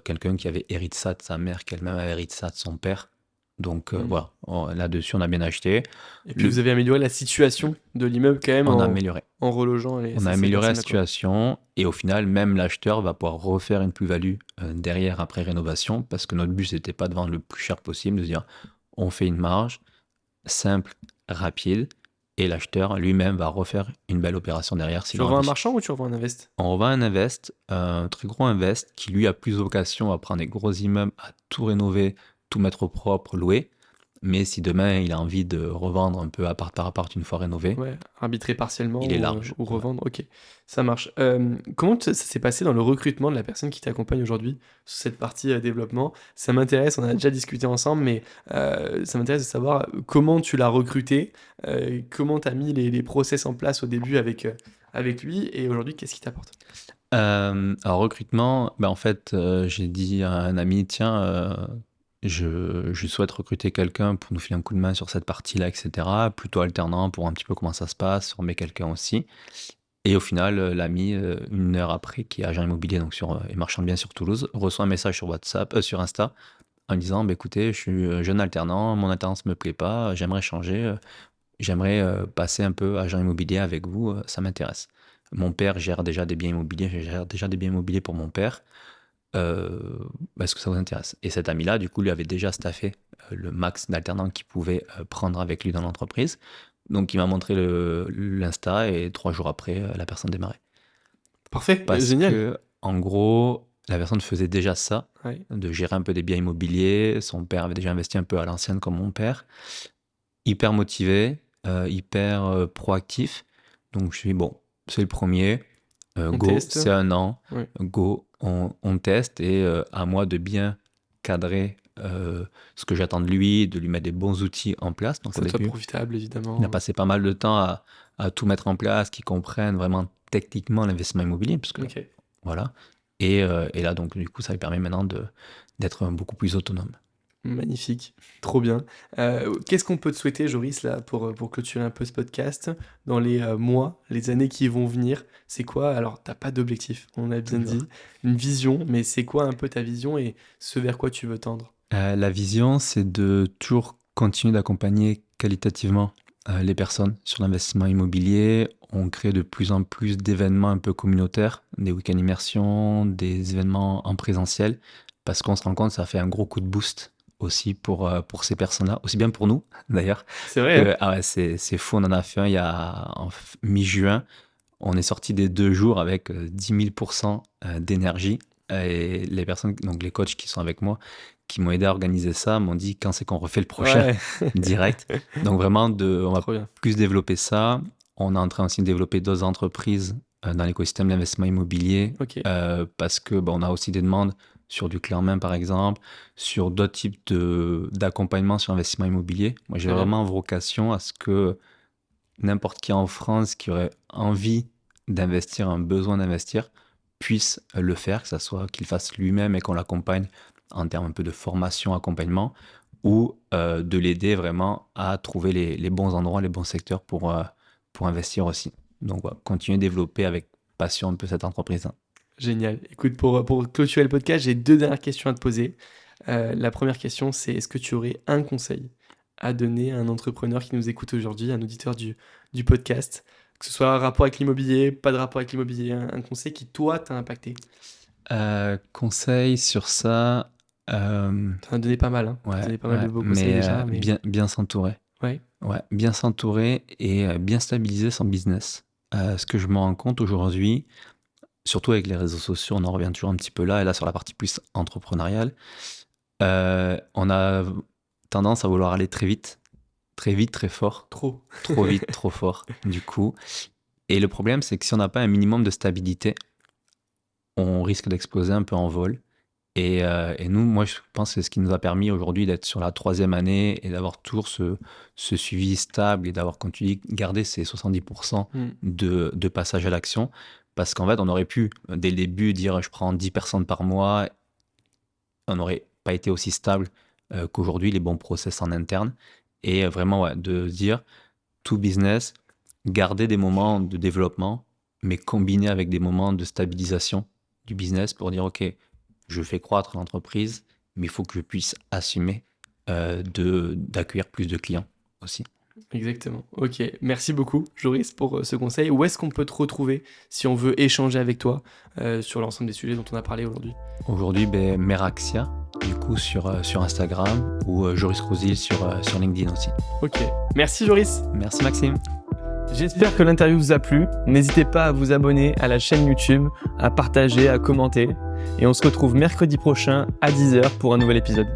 quelqu'un qui avait hérité ça de sa mère, qui elle-même avait hérité ça de son père. Donc voilà, là-dessus, on a bien acheté. Et puis vous avez amélioré la situation de l'immeuble quand même On a amélioré. en relogeant On a amélioré la personnes-là, quoi. situation et au final, même l'acheteur va pouvoir refaire une plus-value derrière après rénovation, parce que notre but, c'était pas de vendre le plus cher possible, de se dire on fait une marge simple, rapide, et l'acheteur lui-même va refaire une belle opération derrière. Tu revends un marchand ou tu revends un invest? On revend un invest, un très gros invest, qui lui a plus vocation à prendre des gros immeubles, à tout rénover, tout mettre au propre, louer. Mais si demain il a envie de revendre un peu appart par appart une fois rénové, Ouais, arbitrer partiellement il est ou, large. ou revendre, ok, ça marche. Comment ça s'est passé dans le recrutement de la personne qui t'accompagne aujourd'hui sur cette partie développement? Ça m'intéresse, on en a déjà discuté ensemble, mais ça m'intéresse de savoir comment tu l'as recruté, comment tu as mis les process en place au début avec lui, et aujourd'hui, qu'est-ce qu'il t'apporte? Alors recrutement, en fait, j'ai dit à un ami, tiens, je souhaite recruter quelqu'un pour nous filer un coup de main sur cette partie-là, etc. Plutôt alternant pour voir un petit peu comment ça se passe, former quelqu'un aussi. Et au final, l'ami, 1 heure après, qui est agent immobilier donc et marchand de biens sur Toulouse, reçoit un message sur WhatsApp, sur Insta, en disant, écoutez, je suis jeune alternant, mon alternance me plaît pas, j'aimerais changer, j'aimerais passer un peu agent immobilier avec vous, ça m'intéresse. Mon père gère déjà des biens immobiliers, je gère déjà des biens immobiliers pour mon père. Est-ce que ça vous intéresse? Et cet ami-là, du coup, lui avait déjà staffé le max d'alternants qu'il pouvait prendre avec lui dans l'entreprise. Donc, il m'a montré l'Insta et 3 jours après, la personne démarrait. Parfait, Parce génial. que, en gros, la personne faisait déjà ça, Ouais. de gérer un peu des biens immobiliers. Son père avait déjà investi un peu à l'ancienne comme mon père. Hyper motivé, hyper proactif. Donc, je suis dit, bon, c'est le premier. Go, teste. c'est 1 an. Ouais. Go, on teste et à moi de bien cadrer ce que j'attends de lui, de lui mettre des bons outils en place. Donc, Ça au soit début, profitable, évidemment. il a passé pas mal de temps à tout mettre en place, qu'il comprenne vraiment techniquement l'investissement immobilier, parce que Ok. voilà. Et là, donc, du coup, ça lui permet maintenant d'être beaucoup plus autonome. Magnifique, trop bien. Qu'est-ce qu'on peut te souhaiter, Joris, là, pour clôturer un peu ce podcast, dans les mois, les années qui vont venir? C'est quoi? Alors, t'as pas d'objectif, on a bien Toujours. dit, une vision, mais c'est quoi un peu ta vision et ce vers quoi tu veux tendre? La vision, c'est de toujours continuer d'accompagner qualitativement les personnes sur l'investissement immobilier. On crée de plus en plus d'événements un peu communautaires, des week-ends immersion, des événements en présentiel, parce qu'on se rend compte que ça fait un gros coup de boost aussi pour ces personnes-là, aussi bien pour nous d'ailleurs. C'est vrai, hein? Ah ouais, c'est fou, on en a fait un il y a mi-juin. On est sorti des 2 jours avec 10 000% d'énergie. Et les personnes, donc les coachs qui sont avec moi, qui m'ont aidé à organiser ça, m'ont dit quand c'est qu'on refait le prochain Ouais, direct. Donc vraiment, on va trop bien. plus développer ça. On est en train aussi de développer d'autres entreprises dans l'écosystème de l'investissement immobilier Ok. parce que on a aussi des demandes sur du clé en main par exemple, sur d'autres types d'accompagnement sur investissement immobilier. Moi, j'ai vraiment vocation à ce que n'importe qui en France qui aurait envie d'investir, un besoin d'investir, puisse le faire, que ça soit qu'il fasse lui-même et qu'on l'accompagne en termes un peu de formation, accompagnement, ou de l'aider vraiment à trouver les bons endroits, les bons secteurs pour investir aussi. Donc, voilà, continuer à développer avec passion un peu cette entreprise. Génial. Écoute, pour clôturer le podcast, j'ai 2 dernières questions à te poser. La première question, c'est est-ce que tu aurais un conseil à donner à un entrepreneur qui nous écoute aujourd'hui, un auditeur du podcast, que ce soit un rapport avec l'immobilier, pas de rapport avec l'immobilier, un conseil qui, toi, t'a impacté? Conseil sur ça. T'en as donné pas mal, hein. T'as donné pas mal de beaux conseils déjà. Mais... bien s'entourer. Ouais. Ouais, bien s'entourer et bien stabiliser son business. Ce que je me rends compte aujourd'hui, surtout avec les réseaux sociaux, on en revient toujours un petit peu là, et là sur la partie plus entrepreneuriale, on a tendance à vouloir aller très vite, très fort. Trop vite, trop fort, du coup. Et le problème, c'est que si on n'a pas un minimum de stabilité, on risque d'exploser un peu en vol. Et nous, moi, je pense que c'est ce qui nous a permis aujourd'hui d'être sur la 3e année et d'avoir toujours ce suivi stable et d'avoir, comme tu dis, gardé ces 70% de passage à l'action. Parce qu'en fait, on aurait pu, dès le début, dire je prends 10 personnes par mois. On n'aurait pas été aussi stable qu'aujourd'hui, les bons process en interne. Et vraiment, de dire tout business, garder des moments de développement, mais combiner avec des moments de stabilisation du business pour dire, OK, je fais croître l'entreprise, mais il faut que je puisse assumer d'accueillir plus de clients aussi. Exactement. Ok, merci beaucoup Joris pour ce conseil. Où est-ce qu'on peut te retrouver si on veut échanger avec toi sur l'ensemble des sujets dont on a parlé aujourd'hui? Aujourd'hui, Meraxia, du coup sur Instagram, ou Joris Rousil sur LinkedIn aussi. Ok, merci Joris. Merci Maxime. J'espère que l'interview vous a plu. N'hésitez pas à vous abonner à la chaîne YouTube, à partager, à commenter. Et on se retrouve mercredi prochain à 10h pour un nouvel épisode.